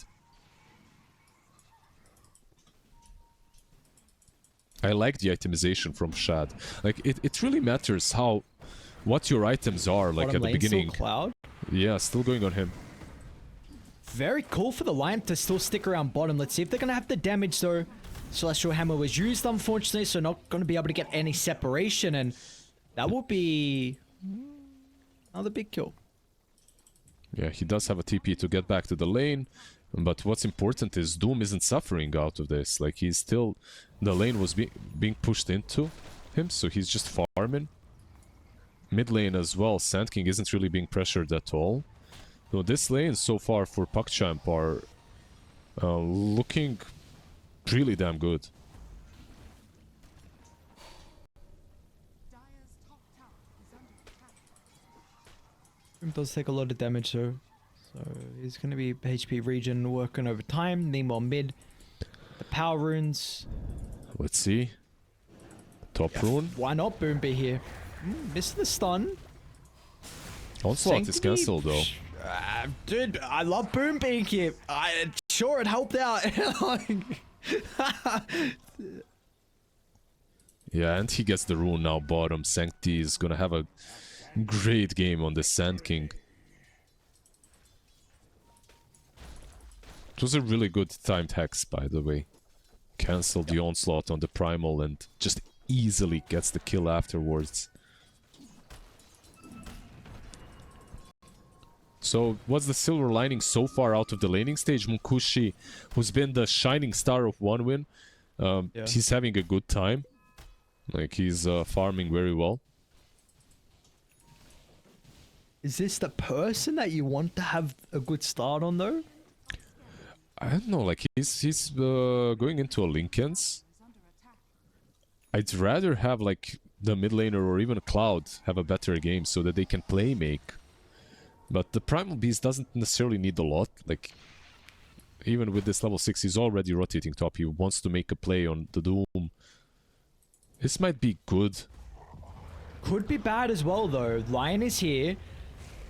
I like the itemization from Shad. Like, it really matters what your items are, like, Bottom at the lane, beginning. Still Cloud. Yeah, still going on him. Very cool for the Lion to still stick around bottom. Let's see if they're going to have the damage, though. Celestial Hammer was used, unfortunately, so not going to be able to get any separation, and that will be another big kill. Yeah, he does have a TP to get back to the lane, but what's important is Doom isn't suffering out of this. Like, he's still... The lane was being pushed into him, so he's just farming. Mid lane as well, Sand King isn't really being pressured at all. So this lane so far for PuckChamp are looking really damn good. It does take a lot of damage, though. So he's going to be HP regen working over time. Nemo mid. The power runes. Let's see. Top rune. Why not Boom be here? Missed the stun. Onslaught is cancelled though. Dude, I love Boom being here. Sure, it helped out. Yeah, and he gets the rune now bottom. Sancti is gonna have a great game on the Sand King. It was a really good timed hex, by the way. Cancelled the onslaught on the primal and just easily gets the kill afterwards. So, what's the silver lining so far out of the laning stage? Munkushi, who's been the shining star of one win, he's having a good time. Like, he's farming very well. Is this the person that you want to have a good start on, though? I don't know, like, he's going into a Linkens. I'd rather have, like, the mid laner or even a Cloud have a better game so that they can play make. But the Primal Beast doesn't necessarily need a lot. Like, even with this level 6, he's already rotating top. He wants to make a play on the Doom. This might be good. Could be bad as well, though. Lion is here.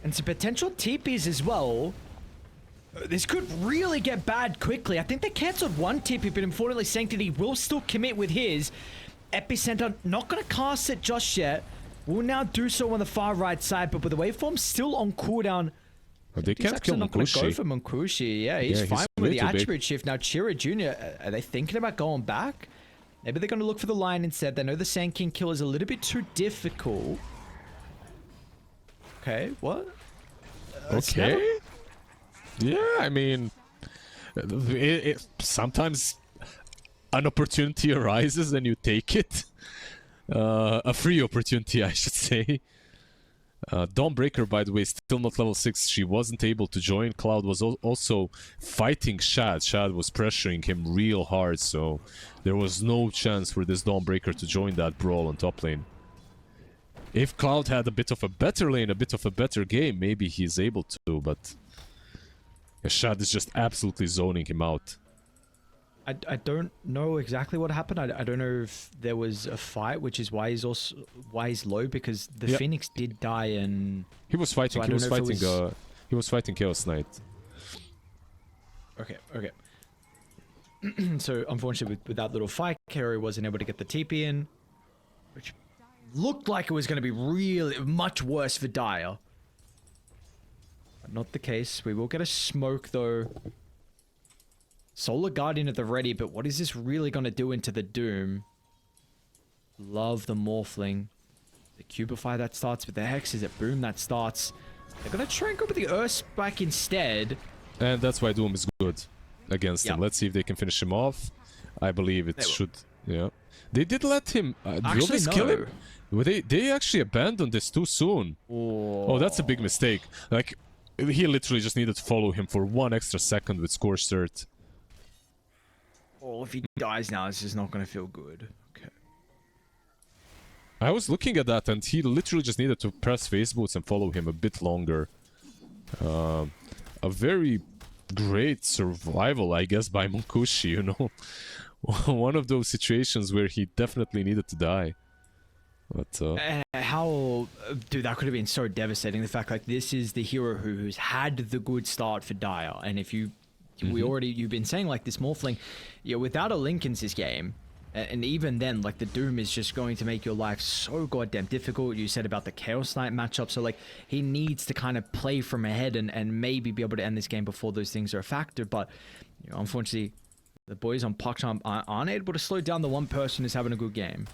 And some potential TPs as well. This could really get bad quickly. I think they cancelled one TP, but unfortunately Sanctity will still commit with his. Epicenter not going to cast it just yet. Will now do so on the far right side, but with the waveform still on cooldown. They can't kill not going to go Munkushi. for Munkushi. Yeah, he's fine with the attribute shift. Now Chira Jr., are they thinking about going back? Maybe they're going to look for the Lion instead. They know the Sand King kill is a little bit too difficult. Okay, what? Okay. Yeah, I mean, sometimes an opportunity arises and you take it. A free opportunity, I should say. Dawnbreaker, by the way, still not level 6. She wasn't able to join. Cloud was also fighting Shad. Shad was pressuring him real hard, so there was no chance for this Dawnbreaker to join that brawl on top lane. If Cloud had a bit of a better lane, a bit of a better game, maybe he's able to, but Shad is just absolutely zoning him out. I don't know exactly what happened. I don't know if there was a fight, which is why he's low, because the Phoenix did die and he was fighting. So he was fighting Chaos Knight. Okay. So unfortunately, with that little fight, Carry wasn't able to get the TP in, which looked like it was going to be really much worse for Dire. But not the case. We will get a smoke though. Solar Guardian at the ready, but what is this really going to do into the Doom? Love the Morphling. The Cubifier that starts with the Hexes at Boom that starts. They're going to try and go with the Earth Spike instead. And that's why Doom is good against him. Let's see if they can finish him off. I believe it should. Yeah. They did let him... Actually, no. Kill him? Well, they actually abandoned this too soon. Oh, that's a big mistake. Like, he literally just needed to follow him for 1 extra second with Scorched Earth. Oh, if he dies now, this is not going to feel good. Okay. I was looking at that, and he literally just needed to press Phase Boots and follow him a bit longer. A very great survival, I guess, by Munkushi, you know? One of those situations where he definitely needed to die. But, dude, that could have been so devastating. The fact like this is the hero who's had the good start for Dire, and if you, you've been saying like this Morphling, yeah, without a Linken's this game, and even then, like the Doom is just going to make your life so goddamn difficult. You said about the Chaos Knight matchup, so like he needs to kind of play from ahead and maybe be able to end this game before those things are a factor. But you know, unfortunately, the boys on PuckChamp aren't able to slow down the one person who's having a good game.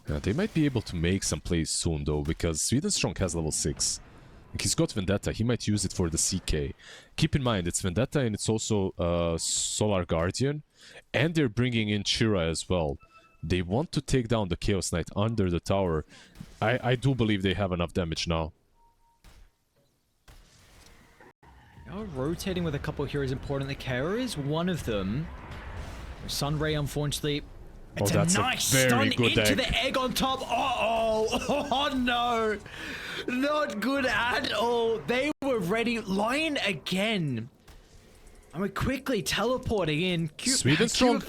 Yeah, they might be able to make some plays soon though, because Sweden Strong has level 6. Like, he's got Vendetta, he might use it for the CK. Keep in mind, it's Vendetta and it's also Solar Guardian. And they're bringing in Chira as well. They want to take down the Chaos Knight under the tower. I do believe they have enough damage now. Now rotating with a couple of heroes important. The KO is one of them. Sunray, unfortunately. It's that's a nice very stun good into egg. the egg on top. Oh no. Not good at all. They were ready. Lion again. And we're quickly teleporting in. Sweden Strong.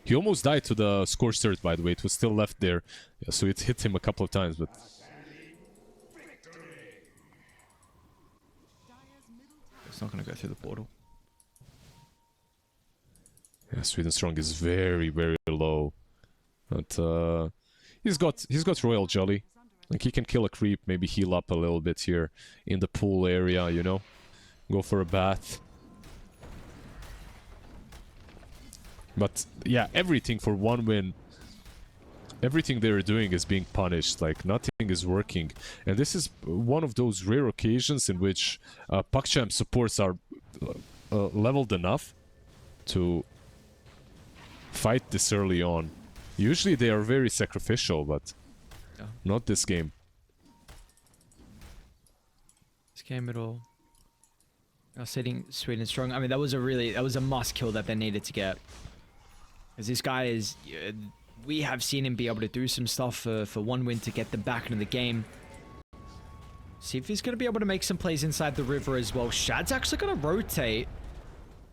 He almost died to the Scorched Earth, by the way. It was still left there. Yeah, so it hit him a couple of times, but... It's not going to go through the portal. Yeah, Sweden Strong is very, very low. But he's got Royal Jolly. Like, he can kill a creep, maybe heal up a little bit here in the pool area, you know? Go for a bath. But yeah, everything for one win. Everything they're doing is being punished. Like, nothing is working. And this is one of those rare occasions in which PuckChamp supports are leveled enough to fight this early on. Usually they are very sacrificial, but not this game. This game at all. Setting Sweden Strong. I mean, that was a must kill that they needed to get. Because this guy is, we have seen him be able to do some stuff for one win to get them back into the game. See if he's going to be able to make some plays inside the river as well. Shad's actually going to rotate.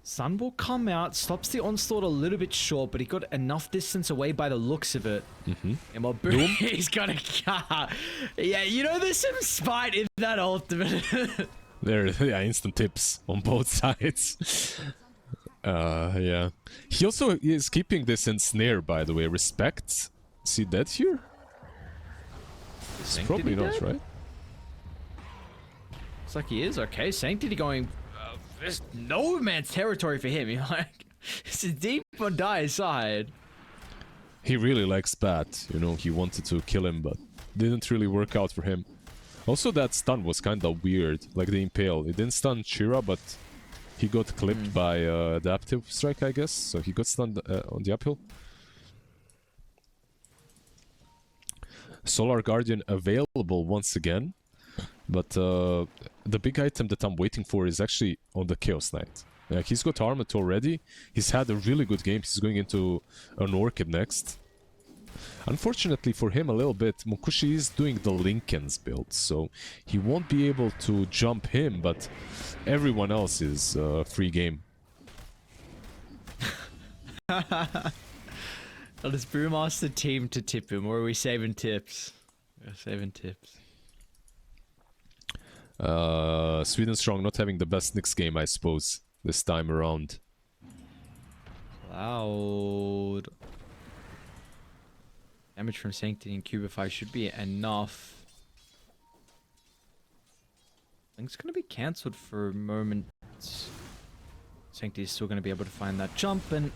Sun will come out, stops the onslaught a little bit short, but he got enough distance away by the looks of it. And while Boom, he's got a... Yeah, you know, there's some spite in that ultimate. There, yeah, instant tips on both sides. Yeah. He also is keeping this in snare, by the way. Respect. Is he dead here? It's probably not, right? Looks like he is. Okay, Sanctity going... there's no man's territory for him. You're like... It's deep on Dire's side. He really likes Bat. You know, he wanted to kill him, but didn't really work out for him. Also, that stun was kind of weird, like the Impale. It didn't stun Chira, but he got clipped by Adaptive Strike, I guess. So he got stunned on the uphill. Solar Guardian available once again. But the big item that I'm waiting for is actually on the Chaos Knight. He's got Armut already. He's had a really good game. He's going into an Orchid next. Unfortunately for him a little bit, Mukushi is doing the Linken's build, so he won't be able to jump him, but everyone else is free game. I'll just Boom ask the team to tip him, or are we saving tips? We're saving tips. Sweden Strong not having the best Nyx game, I suppose, this time around. Cloud. Damage from Sanctity and Cubify should be enough. I think it's going to be cancelled for a moment. Sanctity is still going to be able to find that jump, and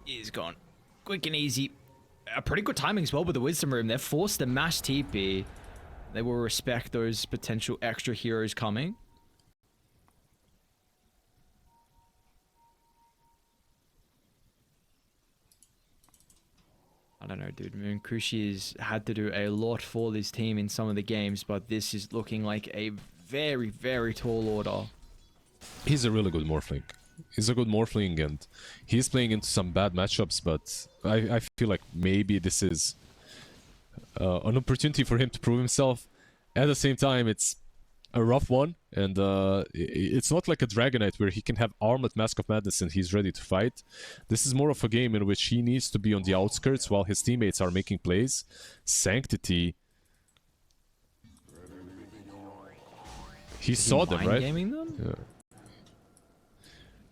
he's gone. Quick and easy. A pretty good timing as well with the Wisdom Room. They're forced to mash TP. They will respect those potential extra heroes coming. I don't know, dude. Moonkushi has had to do a lot for this team in some of the games, but this is looking like a very, very tall order. He's a really good Morphling. He's a good Morphling, and he's playing into some bad matchups, but I feel like maybe this is an opportunity for him to prove himself. At the same time, it's a rough one, and it's not like a Dragonite where he can have Armored Mask of Madness and he's ready to fight. This is more of a game in which he needs to be on the outskirts while his teammates are making plays. Sanctity. He saw them, right? Gaming them? Yeah.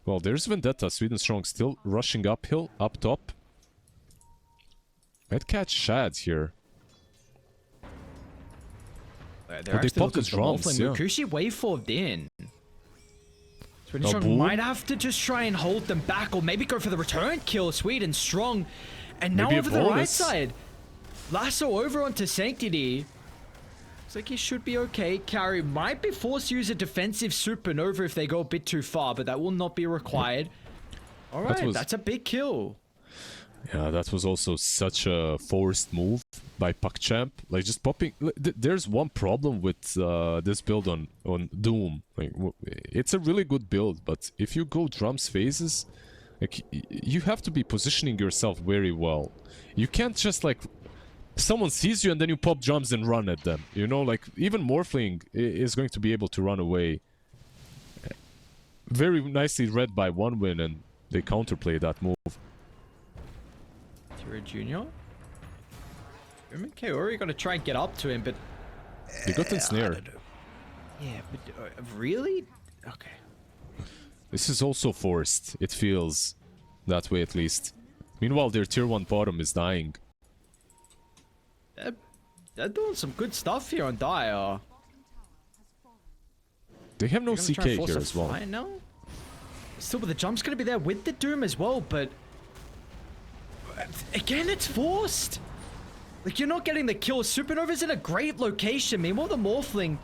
Well, there's Vendetta, Sweden Strong still rushing uphill, up top. Might catch Shad here. They're they popped the drums, yeah. Mukushi wave forward in. Sweden Oh, Strong boom. might have to just try and hold them back, or maybe go for the return kill. Sweden Strong. And now Maybe a over the right bonus. side. Lasso over onto Sanctity. Looks like he should be okay. Carry might be forced to use a defensive supernova if they go a bit too far, but that will not be required. Alright, that's a big kill. Yeah, that was also such a forced move by PuckChamp. Like, just popping... There's one problem with this build on Doom. Like, it's a really good build, but if you go drums phases, like, you have to be positioning yourself very well. You can't just, like... Someone sees you and then you pop drums and run at them. You know, like, even Morphling is going to be able to run away. Very nicely read by One Win, and they counterplay that move. Tira Jr. Kaori got to try and get up to him, but... They got ensnared. Yeah, but really? Okay. This is also forced. It feels that way, at least. Meanwhile, their tier 1 bottom is dying. They're doing some good stuff here on Dire. They have no They're gonna try CK and force here a as well. fight now? Still, but the jump's going to be there with the Doom as well, but... Again, it's forced! Like, you're not getting the kill. Supernova's in a great location. Meanwhile, the Morphling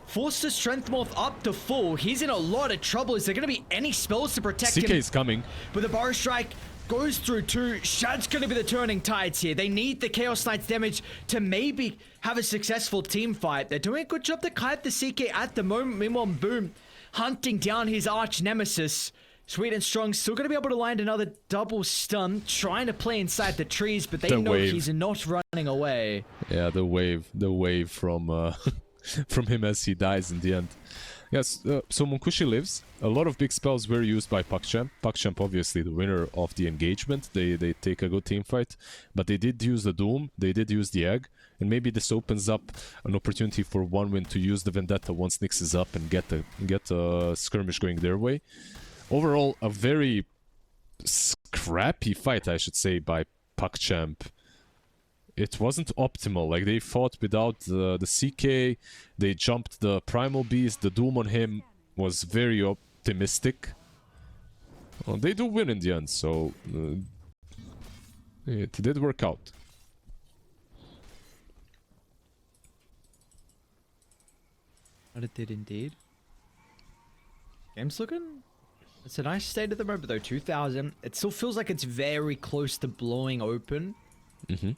forced the Strength Morph up to full. He's in a lot of trouble. Is there going to be any spells to protect CK him? is coming. But the Burrow Strike goes through too. Shad's going to be the turning tides here. They need the Chaos Knight's damage to maybe have a successful team fight. They're doing a good job to kite the CK at the moment. Meanwhile, Boom hunting down his arch nemesis. Sweet and Strong still going to be able to land another double stun, trying to play inside the trees, but they know he's not running away. Yeah, the wave from from him as he dies in the end. Yes, so Munkushi lives. A lot of big spells were used by PuckChamp. PuckChamp, obviously the winner of the engagement. They take a good team fight, but they did use the Doom. They did use the Egg, and maybe this opens up an opportunity for One Win to use the Vendetta once Nyx is up and get a skirmish going their way. Overall, a very scrappy fight, I should say, by PuckChamp. It wasn't optimal. Like, they fought without the CK, they jumped the Primal Beast, the Doom on him was very optimistic. Well, they do win in the end, so it did work out. But it did indeed. Game's looking... It's a nice state at the moment though, 2000. It still feels like it's very close to blowing open. Mm-hmm.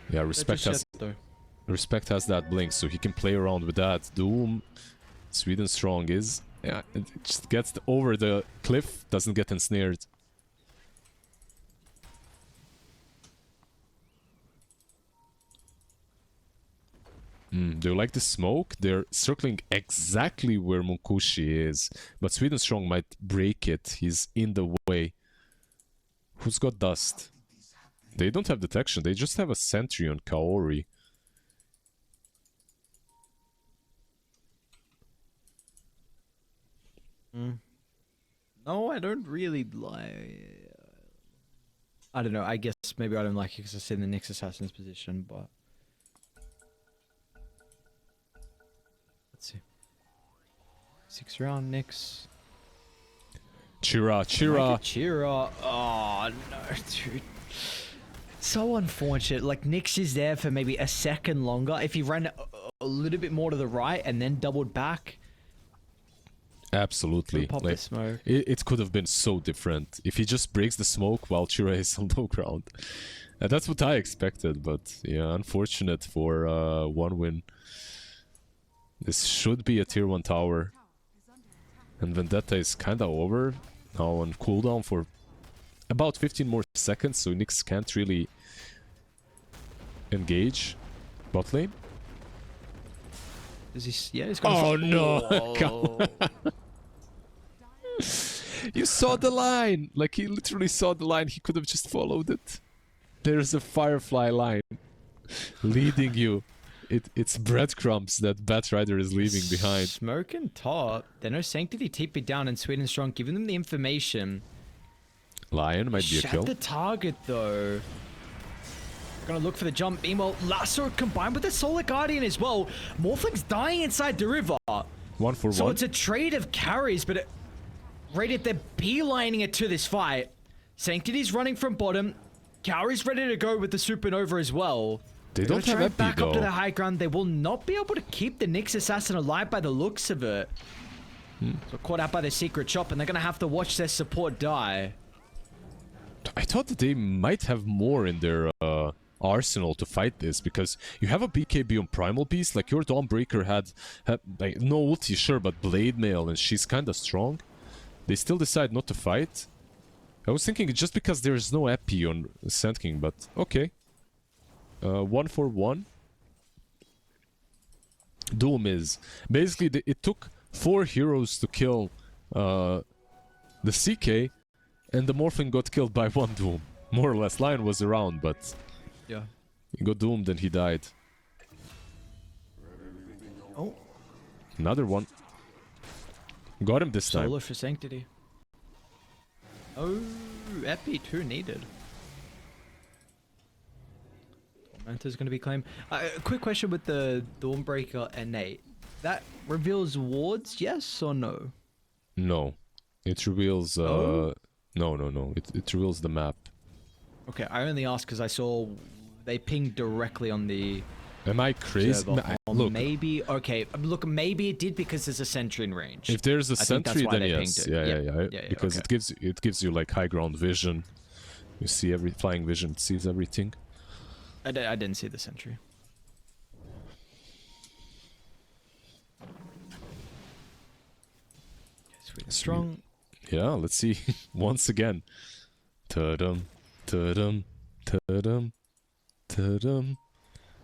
Yeah, Respect has that blink, so he can play around with that. Doom, Sweden Strong is... Yeah, it just gets over the cliff, doesn't get ensnared. Do you like the smoke? They're circling exactly where Munkushi is, but Sweden Strong might break it. He's in the way. Who's got dust? They don't have detection, they just have a sentry on Kaori. No, I don't really like... I don't know, I guess maybe I don't like it because I see the next assassin's position, but... Let's see. 6th round, Nyx. Chira. Oh, no, dude. So unfortunate. Like, Nyx is there for maybe a second longer. If he ran a little bit more to the right and then doubled back. Absolutely. Pop the smoke. It could have been so different. If he just breaks the smoke while Chira is on low ground. That's what I expected, but yeah, unfortunate for One Win. This should be a tier 1 tower. And Vendetta is kinda over. Now on cooldown for about 15 more seconds, so Nyx can't really engage bot lane. Does he? Yeah, he's got. Oh no! Oh. You saw the line! Like, he literally saw the line. He could have just followed it. There's a firefly line leading you. It's breadcrumbs that Batrider is leaving behind. Smoking top. They know Sanctity TP down and Sweden Strong, giving them the information. Lion might be a kill. Shut the target though. Gonna look for the jump. Meanwhile, Lasso combined with the Solar Guardian as well. Morphling's dying inside the river. 1 for 1. So it's a trade of carries, but Radiant, they're beelining it to this fight. Sanctity's running from bottom. Cowrie's ready to go with the Supernova as well. They don't have Epi back though. up to the high ground. They will not be able to keep the Nyx Assassin alive by the looks of it. So caught out by the secret shop, and they're gonna have to watch their support die. I thought that they might have more in their arsenal to fight this, because you have a BKB on Primal Beast. Like, your Dawnbreaker had like, no ulti, sure, but Blade Mail, and she's kinda strong. They still decide not to fight. I was thinking just because there's no Epi on Sand King, but okay. 1 for 1. Doom is... Basically, it took 4 heroes to kill the CK, and the Morphin got killed by 1 Doom. More or less. Lion was around, but... Yeah. He got doomed and he died. Oh. Another one. Got him this time. Solo for Sanctity. Oh, Epi 2 needed. Tormentor's going to be claimed. A quick question with the Dawnbreaker innate. That reveals wards, yes or no? No. It reveals... Oh? No. It reveals the map. Okay, I only asked because I saw they pinged directly on the... Am I crazy? Look, maybe... Okay, look, maybe it did because there's a sentry in range. if there's a sentry, then yes. Yeah. Yeah, Because okay. it gives you like high ground vision. You see every flying vision, it sees everything. I didn't see the sentry. Sweet and strong. Yeah, let's see. Once again. Ta-dum, ta-dum, ta-dum, ta-dum.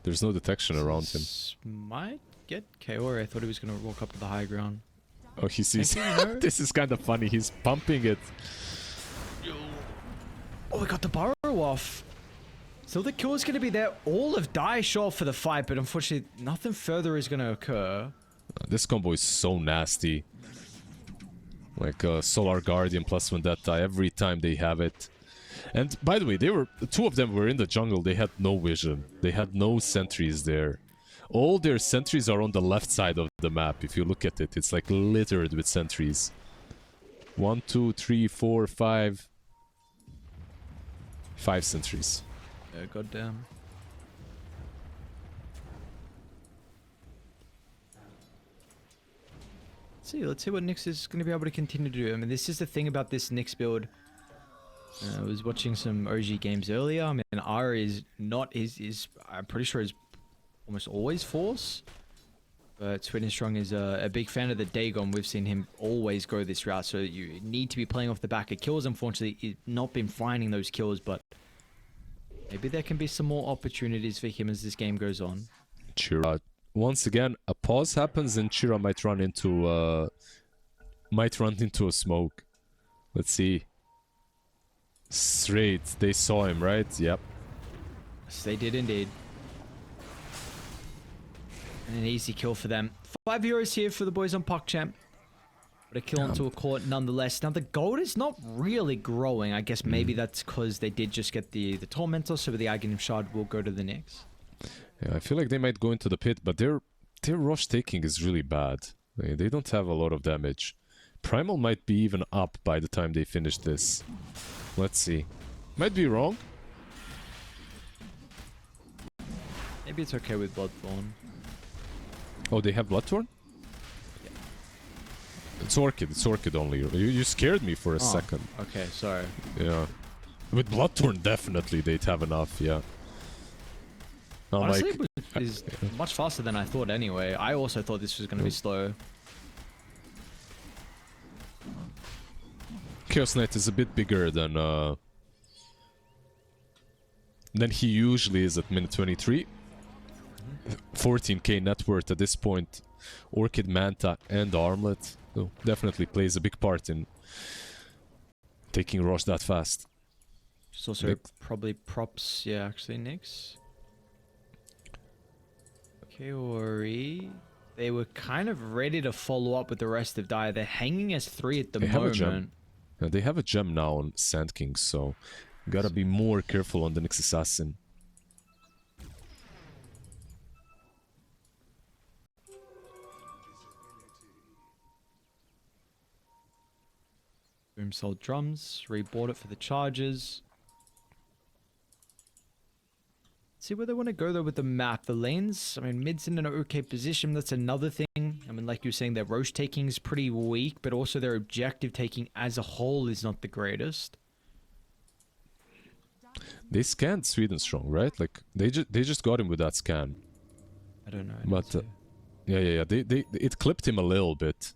There's no detection around him. Might get Kaori. I thought he was going to walk up to the high ground. Oh, he sees... No. This is kind of funny. He's pumping it. Oh, we got the burrow off. So the kill is going to be there. All of Die short for the fight, but unfortunately, nothing further is going to occur. This combo is so nasty. Like Solar Guardian plus Vendetta every time they have it. And by the way, two of them were in the jungle. They had no vision. They had no sentries there. All their sentries are on the left side of the map. If you look at it, it's like littered with sentries. 1, 2, 3, 4, 5. 5 sentries. Yeah, goddamn. Let's see what Nyx is going to be able to continue to do. I mean, this is the thing about this Nyx build. I was watching some OG games earlier. I mean, R is not his I'm pretty sure is almost always Force. But Sweden Strong is a big fan of the Dagon. We've seen him always go this route. So you need to be playing off the back of kills. Unfortunately, he's not been finding those kills, but maybe there can be some more opportunities for him as this game goes on. Chira. Once again, a pause happens and Chira might run into a smoke. Let's see. Straight. They saw him, right? Yep. Yes, they did indeed. And an easy kill for them. 5 heroes here for the boys on PuckChamp. But a kill onto a court nonetheless. Now the gold is not really growing. I guess maybe that's because they did just get the Tormentor, so the Aghanim Shard will go to the Nyx. Yeah, I feel like they might go into the pit, but their rush taking is really bad. They don't have a lot of damage. Primal might be even up by the time they finish this. Let's see. Might be wrong. Maybe it's okay with Bloodthorn. Oh, they have Bloodthorn? Yeah. It's Orchid only. You scared me for a second. Okay, sorry. Yeah. With Bloodthorn, definitely they'd have enough, yeah. I'm Honestly, like, it is much faster than I thought anyway. I also thought this was going to be slow. Chaos Knight is a bit bigger than he usually is at minute 23. 14k net worth at this point. Orchid, Manta, and Armlet. So definitely plays a big part in taking Rosh that fast. Just also Nick. probably props, yeah, actually, Nyx. Kaori. They were kind of ready to follow up with the rest of Dire. They're hanging as 3 at the They have a moment. gem. They have a gem now on Sand King, so gotta be more careful on the Nyx Assassin. Boom sold drums, rebought it for the charges. See where they want to go though with the map. The lanes, I mean, mid's in an okay position. That's another thing. I mean, like you were saying, their Roche taking is pretty weak, but also their objective taking as a whole is not the greatest. They scanned Sweden strong, right? Like they just got him with that scan. I don't know. But yeah. It clipped him a little bit.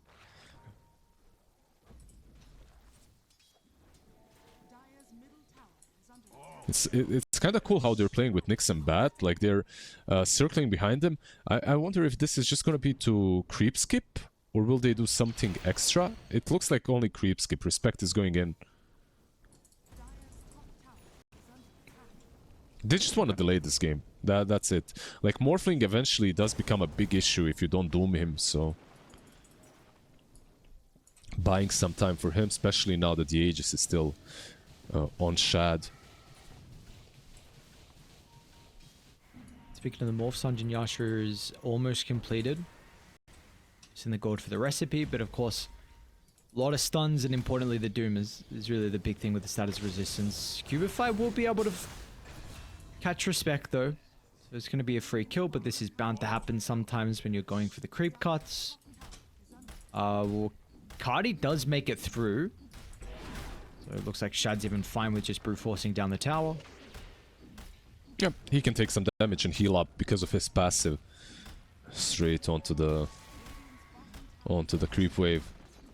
It's kind of cool how they're playing with Nyx and Bat. Like they're circling behind them. I wonder if this is just gonna be to creep skip, or will they do something extra? It looks like only creep skip. Respect is going in. They just want to delay this game. That's it. Like Morphling eventually does become a big issue if you don't doom him. So buying some time for him, especially now that the Aegis is still on Shad. Speaking of the Morph, Sanjin Yasha is almost completed. It's in the gold for the recipe, but of course, a lot of stuns, and importantly, the Doom is really the big thing with the status resistance. Cubify will be able to catch respect though. So it's going to be a free kill, but this is bound to happen sometimes when you're going for the creep cuts. Well, Cardi does make it through. So it looks like Shad's even fine with just brute forcing down the tower. Yep, he can take some damage and heal up because of his passive. Straight onto the creep wave.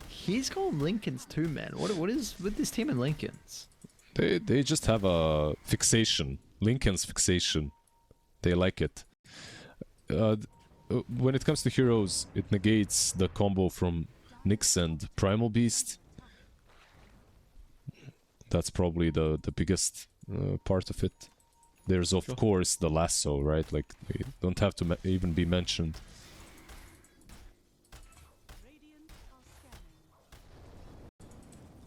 He's going Lincolns too, man. What is with this team and Lincolns? They just have a fixation. Lincoln's fixation. They like it. When it comes to heroes, it negates the combo from Nyx and Primal Beast. That's probably the biggest part of it. There's of course the lasso, right? Like they don't have to even be mentioned.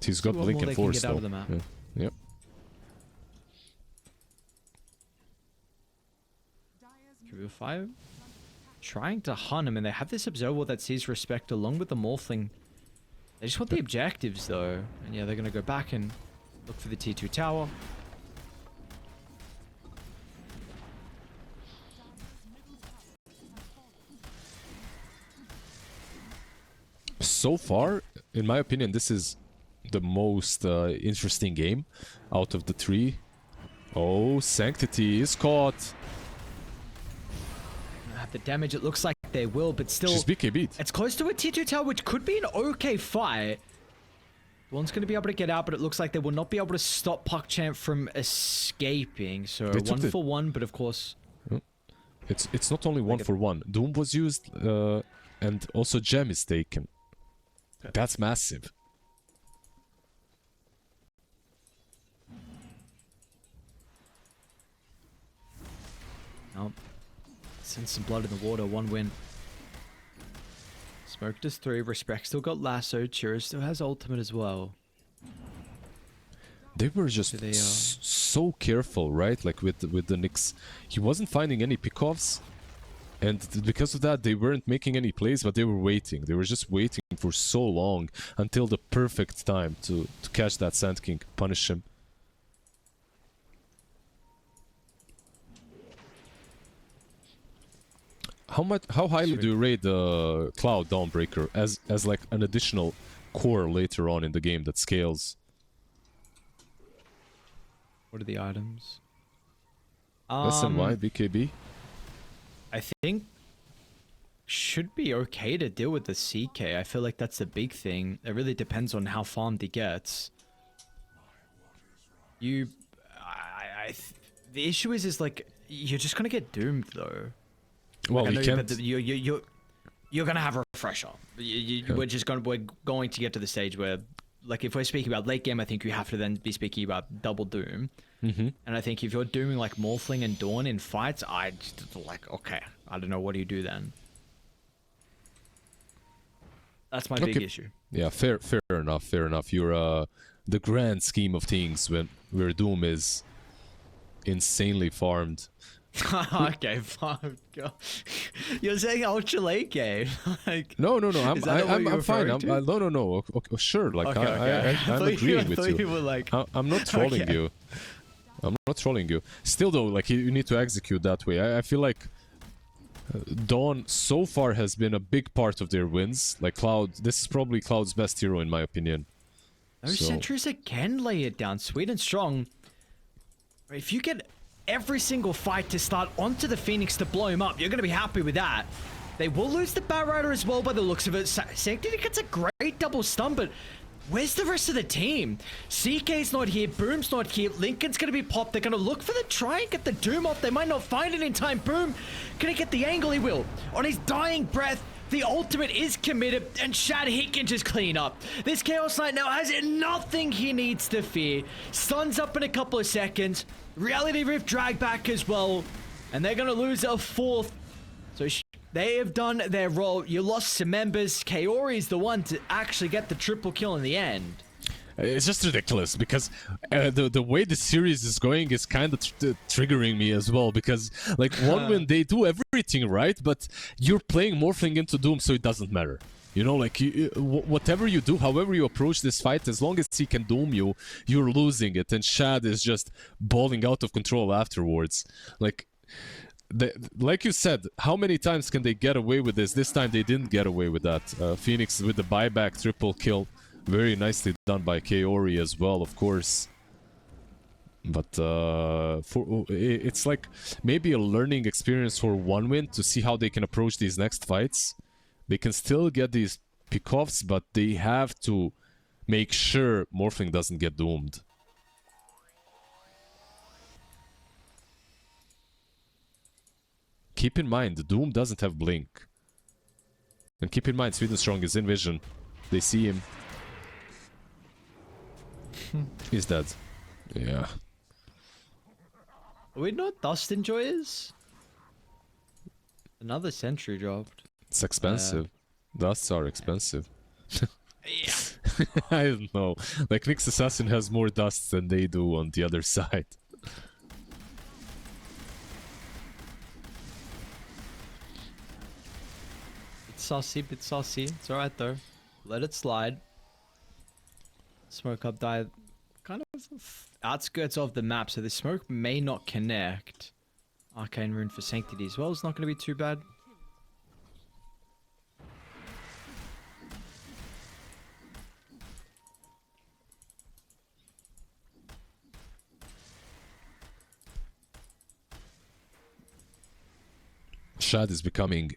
He's got Blink and Force though. Yeah. Yep. Fire trying to hunt him, and they have this observer that sees respect along with the Morphling. They just want the objectives though, and yeah, they're gonna go back and look for the T2 tower. So far, in my opinion, this is the most interesting game out of the 3. Oh, Sanctity is caught. The damage, it looks like they will, but still, She's BKB'd. it's close to a T2 tower, which could be an okay fight. One's going to be able to get out, but it looks like they will not be able to stop PuckChamp from escaping. So 1 for 1, but of course... It's not only 1 for 1. Doom was used, and also Gem is taken. That's massive. Nope. Send some blood in the water, 1 win. Smoke does 3, Respect still got lasso, Chira still has ultimate as well. They were just so careful, right? Like with the Nyx. He wasn't finding any pickoffs, and because of that they weren't making any plays, but they were waiting. They were just waiting for so long until the perfect time to catch that Sand King, punish him. How highly do you rate the Cloud Dawnbreaker as like an additional core later on in the game that scales? What are the items? SNY, BKB? I think should be okay to deal with the CK. I feel like that's the big thing. It really depends on how farmed he gets. The issue is like you're just gonna get doomed though. Well, like, you can't. You're gonna have a refresher. We're going to get to the stage where, like, if we're speaking about late game, I think we have to then be speaking about double doom. Mm-hmm. And I think if you're doing like Morphling and Dawn in fights, I just like, okay, I don't know, what do you do then? That's my big issue. Yeah, fair enough. You're the grand scheme of things where Doom is insanely farmed. Okay, fine. You're saying ultra late game? Like, No. is that what I'm you're fine. referring to? No. Okay, sure. Like Okay. I'm agreeing with you. You were like, I'm not trolling Okay. you. I'm not trolling you. Still though, like you need to execute that way. I feel like Dawn so far has been a big part of their wins. Like Cloud, this is probably Cloud's best hero in my opinion. those So- sentries again lay it down, sweet and strong. If you get every single fight to start onto the Phoenix to blow him up, you're gonna be happy with that. They will lose the Bat Rider as well by the looks of it. Sanctity gets a great double stun, but where's the rest of the team? CK's not here, Boom's not here, Lincoln's gonna be popped. They're gonna look for the try and get the Doom off. They might not find it in time. Boom gonna get the angle he will. On his dying breath, the ultimate is committed, and Shad, he can just clean up. This Chaos Knight now has nothing he needs to fear. Stuns up in a couple of seconds. Reality Rift drag back as well, and they're gonna lose a fourth. So they have done their role. You lost some members. Kaori is the one to actually get the triple kill in the end. It's just ridiculous because the way the series is going is kind of triggering me as well, because like one win they do everything right, but you're playing Morphling into Doom, so it doesn't matter. You know, like whatever you do, however you approach this fight, as long as he can Doom you, you're losing it, and Shad is just balling out of control afterwards. Like you said, how many times can they get away with this? This time they didn't get away with that. Phoenix with the buyback triple kill. Very nicely done by Kaori as well, of course. But it's like maybe a learning experience for one win to see how they can approach these next fights. They can still get these pick-offs, but they have to make sure Morphling doesn't get doomed. Keep in mind, the Doom doesn't have Blink. And keep in mind, Sweden Strong is in vision. They see him. He's dead. Yeah. Are we not Dust Enjoyers? Another sentry dropped. It's expensive. Dusts are expensive. Yeah. I don't know. Like, Nyx Assassin has more dusts than they do on the other side. It's saucy, bit saucy. It's alright though. Let it slide. Smoke up dive kind of outskirts of the map, so the smoke may not connect. Arcane Rune for Sanctity as well. It's not going to be too bad. Shad is becoming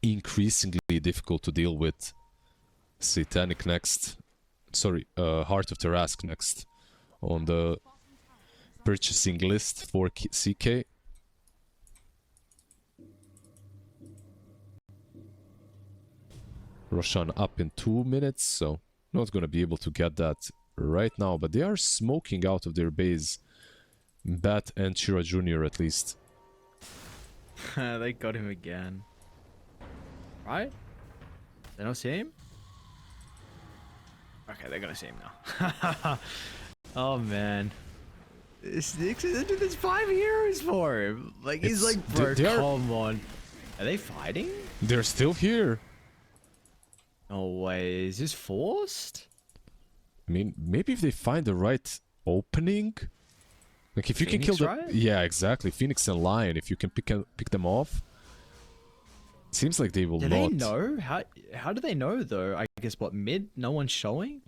increasingly difficult to deal with. Satanic next. Sorry, Heart of Tarask next on the purchasing list for CK. Roshan up in 2 minutes, so not gonna be able to get that right now, but they are smoking out of their base. Bat and Shira Jr. at least. They got him again. Right? They don't see him? Okay, they're gonna see him now. Oh man. There's 5 heroes for him. Like, he's like, bro, come on. Are they fighting? They're still here. No way. Is this forced? I mean, maybe if they find the right opening. Like if you can kill them, right? yeah, exactly. Phoenix and Lion, if you can pick them off, seems like they will Do not. they know? How do they know though? I guess what, mid? No one's showing.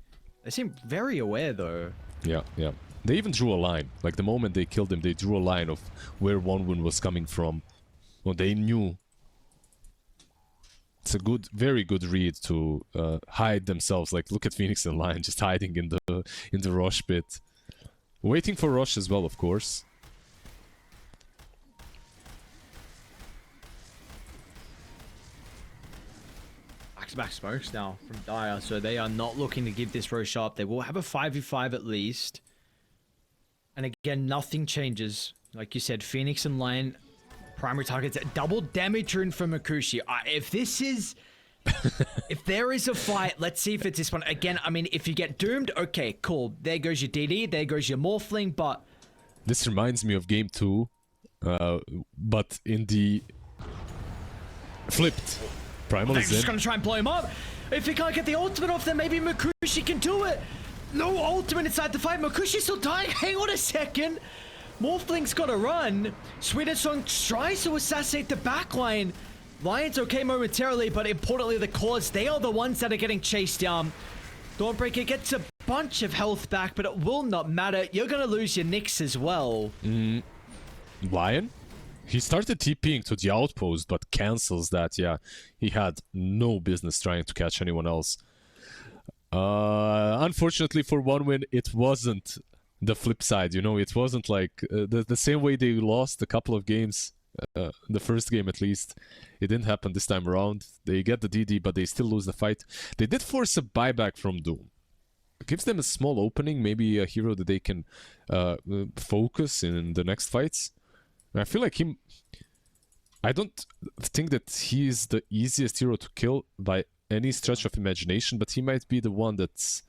They seem very aware though. Yeah, yeah. They even drew a line. Like the moment they killed him, they drew a line of where One was coming from. Well, they knew. It's a good, very good read to hide themselves. Like look at Phoenix and Lion just hiding in the Rosh pit. Waiting for Rosh as well, of course. back-to-back smokes now from Dire, so they are not looking to give this Roshan up. They will have a 5v5 at least. And again, nothing changes. Like you said, Phoenix and Lion, primary targets. Double damage rune from Makushi. If this is... if there is a fight, let's see if it's this one. Again, I mean, if you get doomed, okay, cool. There goes your DD, there goes your Morphling, but... This reminds me of game 2, but in the... flipped. Primal They're is just in. gonna try and blow him up. If he can't get the ultimate off, then maybe Makushi can do it. No ultimate inside the fight. Makushi's still dying. Hang on a second. Morphling's gotta run. Swedish Song tries to assassinate the backline. Lion's okay momentarily, but importantly, the cores, they are the ones that are getting chased down. Dawnbreaker gets a bunch of health back, but it will not matter. You're gonna lose your Nyx as well. Lion? He started TPing to the outpost, but cancels that. Yeah, he had no business trying to catch anyone else. Unfortunately for one win, it wasn't the flip side. You know, it wasn't like the same way they lost a couple of games. The first game at least, it didn't happen this time around. They get the DD, but they still lose the fight. They did force a buyback from Doom. It gives them a small opening, maybe a hero that they can focus in the next fights. And I feel like him... I don't think that he is the easiest hero to kill by any stretch of imagination, but he might be the one that's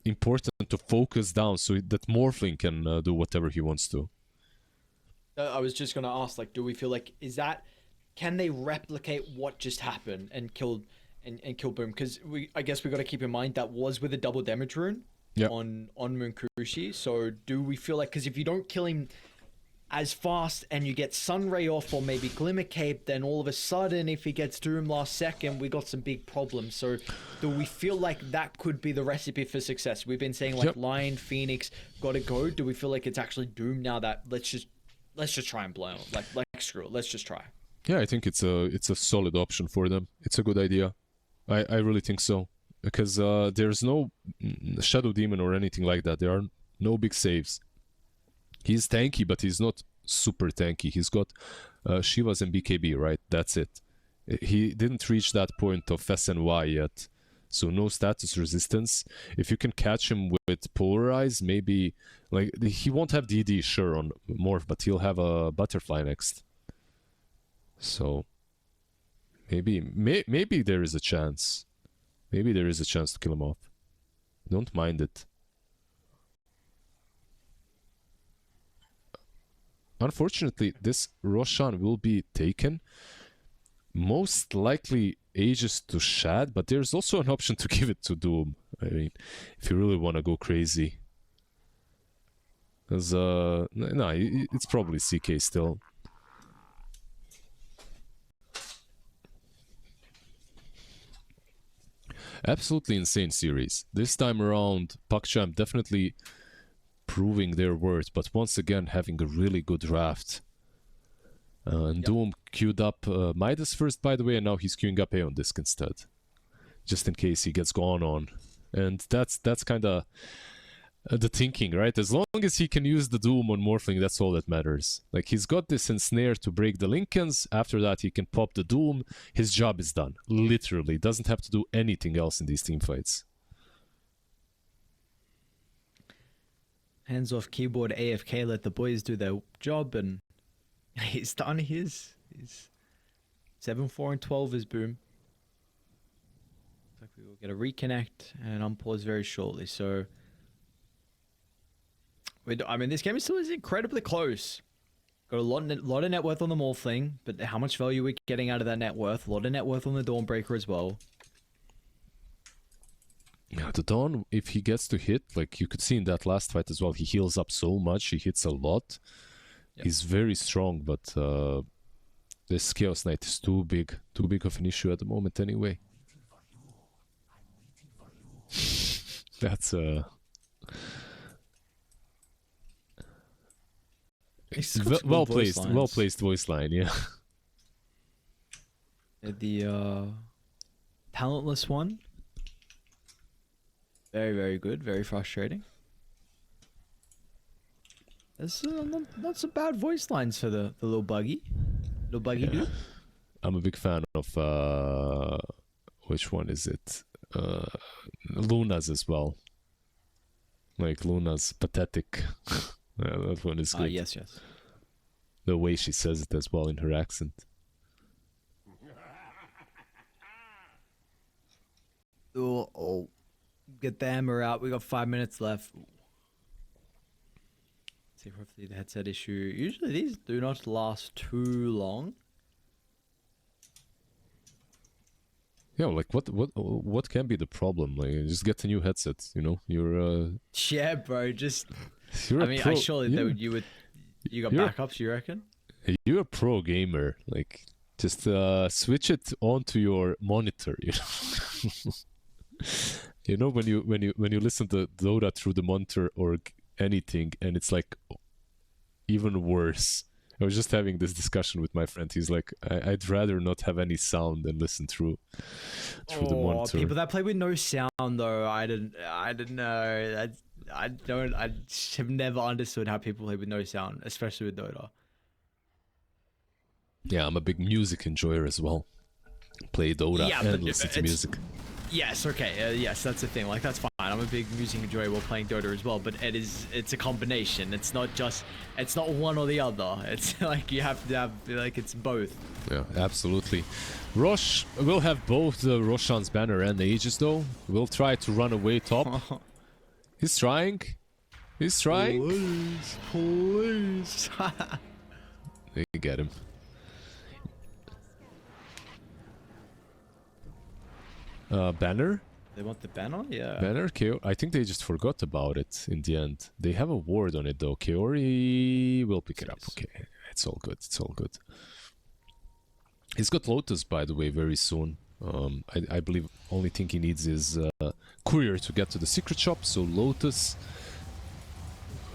important to focus down so that Morphling can do whatever he wants to. I was just gonna ask, like, do we feel like, can they replicate what just happened and kill Boom? Because I guess we got to keep in mind that was with a double damage rune on Munkushi. So do we feel like, because if you don't kill him as fast and you get Sunray off or maybe Glimmer Cape, then all of a sudden if he gets Doom last second, we got some big problems. So do we feel like that could be the recipe for success? We've been saying like Lion, Phoenix, gotta go. Do we feel like it's actually Doom now that let's just try and blow him? Like screw it, let's just try. Yeah, I think it's a solid option for them. It's a good idea. I really think so. Because there's no Shadow Demon or anything like that. There are no big saves. He's tanky, but he's not super tanky. He's got Shivas and BKB, right? That's it. He didn't reach that point of SNY yet. So no status resistance. If you can catch him with Polarize, maybe... like he won't have DD, sure, on Morph, but he'll have a Butterfly next. So... maybe there is a chance. Maybe there is a chance to kill him off. Don't mind it. Unfortunately, this Roshan will be taken. Most likely Aegis to Shad, but there's also an option to give it to Doom. I mean, if you really want to go crazy. Because, no, it's probably CK still. Absolutely insane series. This time around, PuckChamp definitely proving their worth, but once again having a really good draft. And Doom queued up Midas first, by the way, and now he's queuing up Aeon Disc instead. Just in case he gets gone on. And that's kind of the thinking, right? As long as he can use the Doom on Morphling, that's all that matters. Like, he's got this ensnare to break the Lincolns. After that, he can pop the Doom. His job is done. Literally. Doesn't have to do anything else in these team fights. Hands off keyboard, AFK, let the boys do their job, and he's done his. He's 7-4-12 is Boom. Looks like we will get a reconnect and unpause very shortly. So, I mean, this game is still incredibly close. Got a lot of net worth on the Morphling, but how much value are we getting out of that net worth? A lot of net worth on the Dawnbreaker as well. Yeah, the Dawn, if he gets to hit, like you could see in that last fight as well, he heals up so much, he hits a lot. Yep. He's very strong, but this Chaos Knight is too big of an issue at the moment anyway. That's well placed voice line, yeah. The talentless one. Very, very good. Very frustrating. There's not some bad voice lines for the little buggy. Little buggy dude. I'm a big fan of which one is it? Luna's as well. Like Luna's pathetic. Yeah, that one is good. Yes, yes. The way she says it as well in her accent. Oh. Get the hammer out. We got 5 minutes left. See, hopefully the headset issue. Usually these do not last too long. Yeah, like what can be the problem? Like, just get a new headset. You know, you're Yeah, bro. Just. you're I a mean, pro. surely Yeah. you got You're- backups. You reckon? You're a pro gamer. Like, just switch it onto your monitor. You know, you know when you listen to Dota through the monitor or anything, and it's like even worse. I was just having this discussion with my friend. He's like, I'd rather not have any sound than listen through the monitor. People that play with no sound though, I didn't know. I have never understood how people play with no sound, especially with Dota. Yeah, I'm a big music enjoyer as well. Play Dota Yeah, and but listen to it's- music. Yes, okay, yes, that's the thing. Like, that's fine. I'm a big music enjoyer while playing Dota as well, but it's a combination. It's not one or the other. It's like you have to have, like, it's both. Yeah, absolutely. Rosh will have both the Roshan's banner and the Aegis though. We'll try to run away top. He's trying. He's trying. Please. They get him. Banner? They want the banner? Yeah. Banner? I think they just forgot about it in the end. They have a ward on it though. Kaori will pick it up. Okay, it's all good. It's all good. He's got Lotus, by the way, very soon. I believe only thing he needs is Courier to get to the secret shop. So Lotus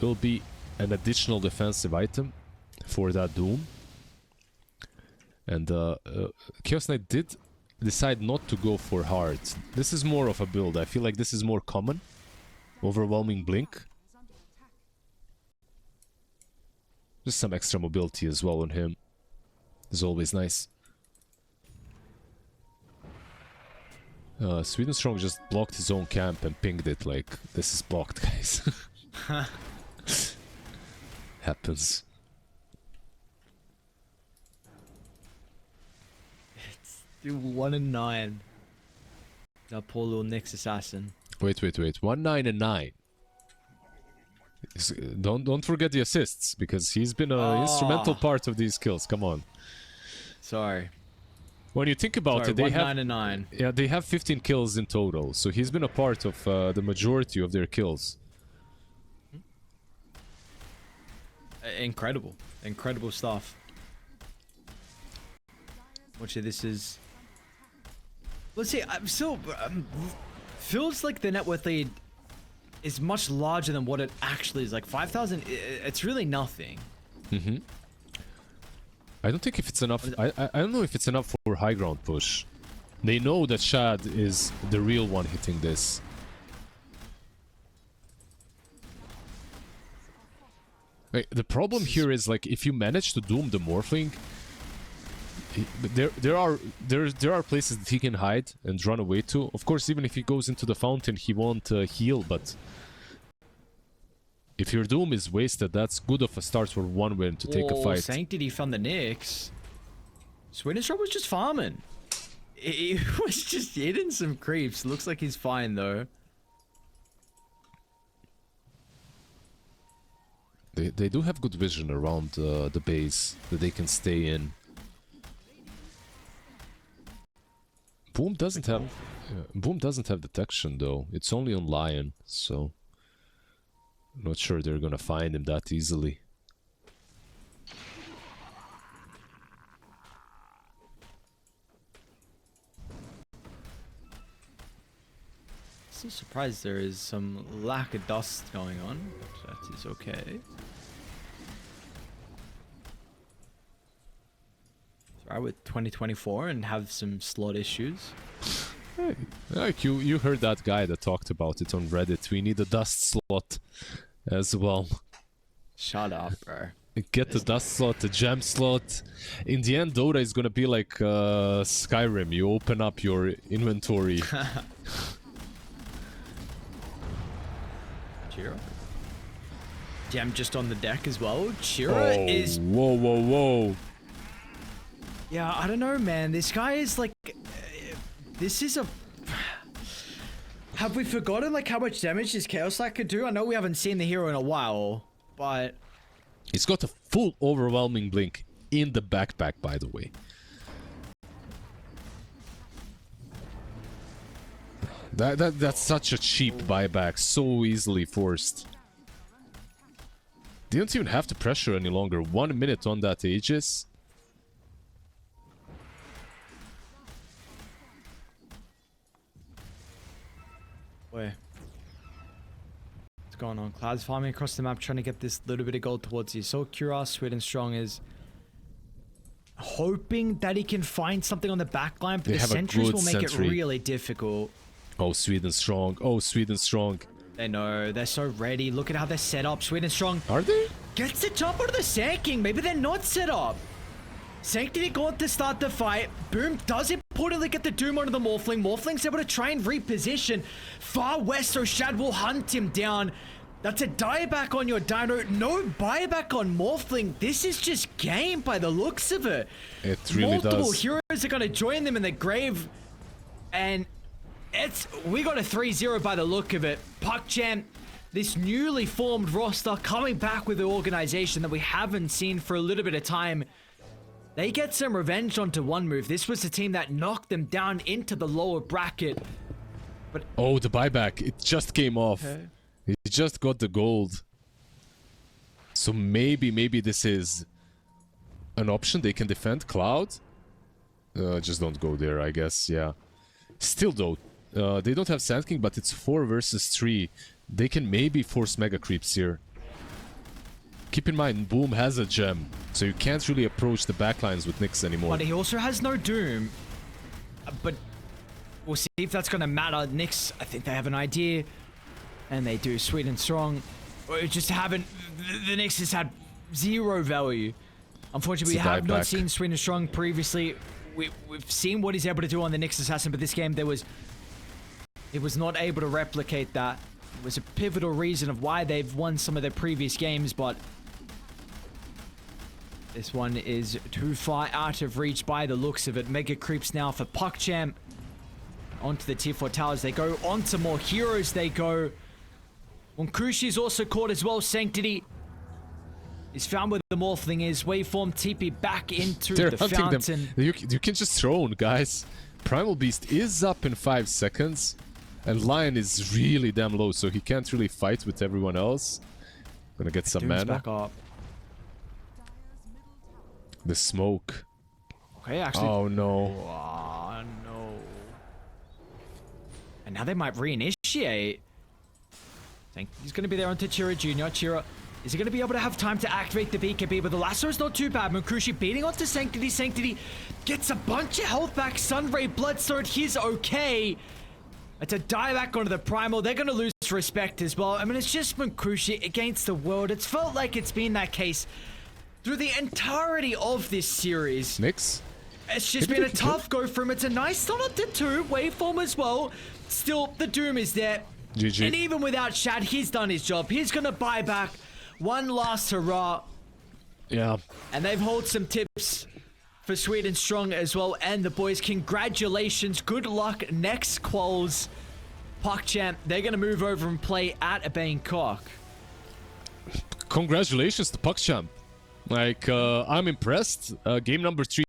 will be an additional defensive item for that Doom. And Chaos Knight did decide not to go for hard. This is more of a build. I feel like this is more common. Overwhelming Blink. Just some extra mobility as well on him. Is always nice. Sweden Strong just blocked his own camp and pinged it like, this is blocked, guys. Happens. Dude, 1 and 9. That poor little Nyx assassin. Wait. 1, 9, and 9. Don't forget the assists, because he's been an instrumental part of these kills. Come on. Sorry. When you think about it, they 1, have 9 and 9. yeah, they have 15 kills in total. So he's been a part of the majority of their kills. Incredible. Incredible stuff. Watch it, this is... Let's see, I'm still... feels like the net worth lead is much larger than what it actually is. Like 5,000, it's really nothing. Mm-hmm. I don't think if it's enough. I don't know if it's enough for high ground push. They know that Shad is the real one hitting this. Like, the problem here is like if you manage to doom the Morphling, there are places that he can hide and run away to. Of course, even if he goes into the fountain, he won't heal. But if your doom is wasted, that's good of a start for one win to take a fight. Sanctity found the Nyx. Swedish was just farming. He was just hitting some creeps. Looks like he's fine though. They do have good vision around the base that they can stay in. Boom doesn't have detection though. It's only on Lion, so I'm not sure they're gonna find him that easily. Still surprised there is some lack of dust going on, but that is okay. Try with 2024 and have some slot issues. Hey, like you heard that guy that talked about it on Reddit. We need a dust slot as well. Shut up, bro. Get the dust slot, the gem slot. In the end, Dota is gonna be like Skyrim. You open up your inventory. Chira. Gem just on the deck as well. Chira is... Whoa, whoa, whoa. Yeah, I don't know, man. This guy is like... this is a... Have we forgotten like how much damage this Chaos Light could do? I know we haven't seen the hero in a while, but... He's got a full overwhelming blink in the backpack, by the way. That's such a cheap buyback, so easily forced. They don't even have to pressure any longer. 1 minute on that Aegis. Wait. What's going on? Cloud's farming across the map, trying to get this little bit of gold towards you. So Kura, Sweet and Strong is hoping that he can find something on the back line, but the sentries will make it really difficult. Oh, Sweet and Strong. Oh, Sweet and Strong. They know. They're so ready. Look at how they're set up. Sweet and Strong. Are they? Gets the jump onto the Sand King. Maybe they're not set up. Sanctity going to start the fight. Boom does importantly get the Doom onto the Morphling. Morphling's able to try and reposition. Far west, so Shad will hunt him down. That's a dieback on your Dino. No buyback on Morphling. This is just game by the looks of it. It really does. Multiple heroes are going to join them in the grave. And we got a 3-0 by the look of it. PuckChamp, this newly formed roster coming back with the organization that we haven't seen for a little bit of time. They get some revenge onto One Move. This was the team that knocked them down into the lower bracket. But oh, the buyback. It just came off. Okay. He just got the gold. So maybe this is an option they can defend. Cloud? Just don't go there, I guess. Yeah. Still though, they don't have Sand King, but it's 4 versus 3. They can maybe force mega creeps here. Keep in mind, Boom has a gem, so you can't really approach the backlines with Nyx anymore. But he also has no Doom. But we'll see if that's going to matter. Nyx, I think they have an idea. And they do. Sweet and Strong. We just haven't... The Nyx has had 0 value. Unfortunately, we have not seen Sweet and Strong previously. We've seen what he's able to do on the Nyx Assassin, but this game, it was not able to replicate that. It was a pivotal reason of why they've won some of their previous games, but this one is too far out of reach by the looks of it. Mega creeps now for PuckChamp. Onto the tier 4 towers they go. Onto more heroes they go. Unkushi is also caught as well. Sanctity is found where the Morphling is. Waveform TP back into the fountain. You can just throw, guys. Primal Beast is up in 5 seconds. And Lion is really damn low, so he can't really fight with everyone else. Gonna get some mana. Back up. The smoke. Okay, actually. Oh no. Oh no. And now they might reinitiate. Think he's gonna be there onto Chira Jr. Chira, is he gonna be able to have time to activate the BKB? But the lasso is not too bad. Munkushi beating onto Sanctity. Sanctity gets a bunch of health back. Sunray Bloodstone, he's okay. It's a dieback onto the Primal. They're going to lose respect as well. I mean, it's just Munkushi against the world. It's felt like it's been that case through the entirety of this series. Nyx? It's just been a tough go for him. It's a nice start on to 2. Waveform as well. Still, the Doom is there. GG. And even without Shad, he's done his job. He's going to buy back one last hurrah. Yeah. And they've held some tips for Sweet and Strong as well. And the boys, congratulations. Good luck next quals. PuckChamp, they're going to move over and play at Bangkok. Congratulations to PuckChamp. Like, I'm impressed. Game number 3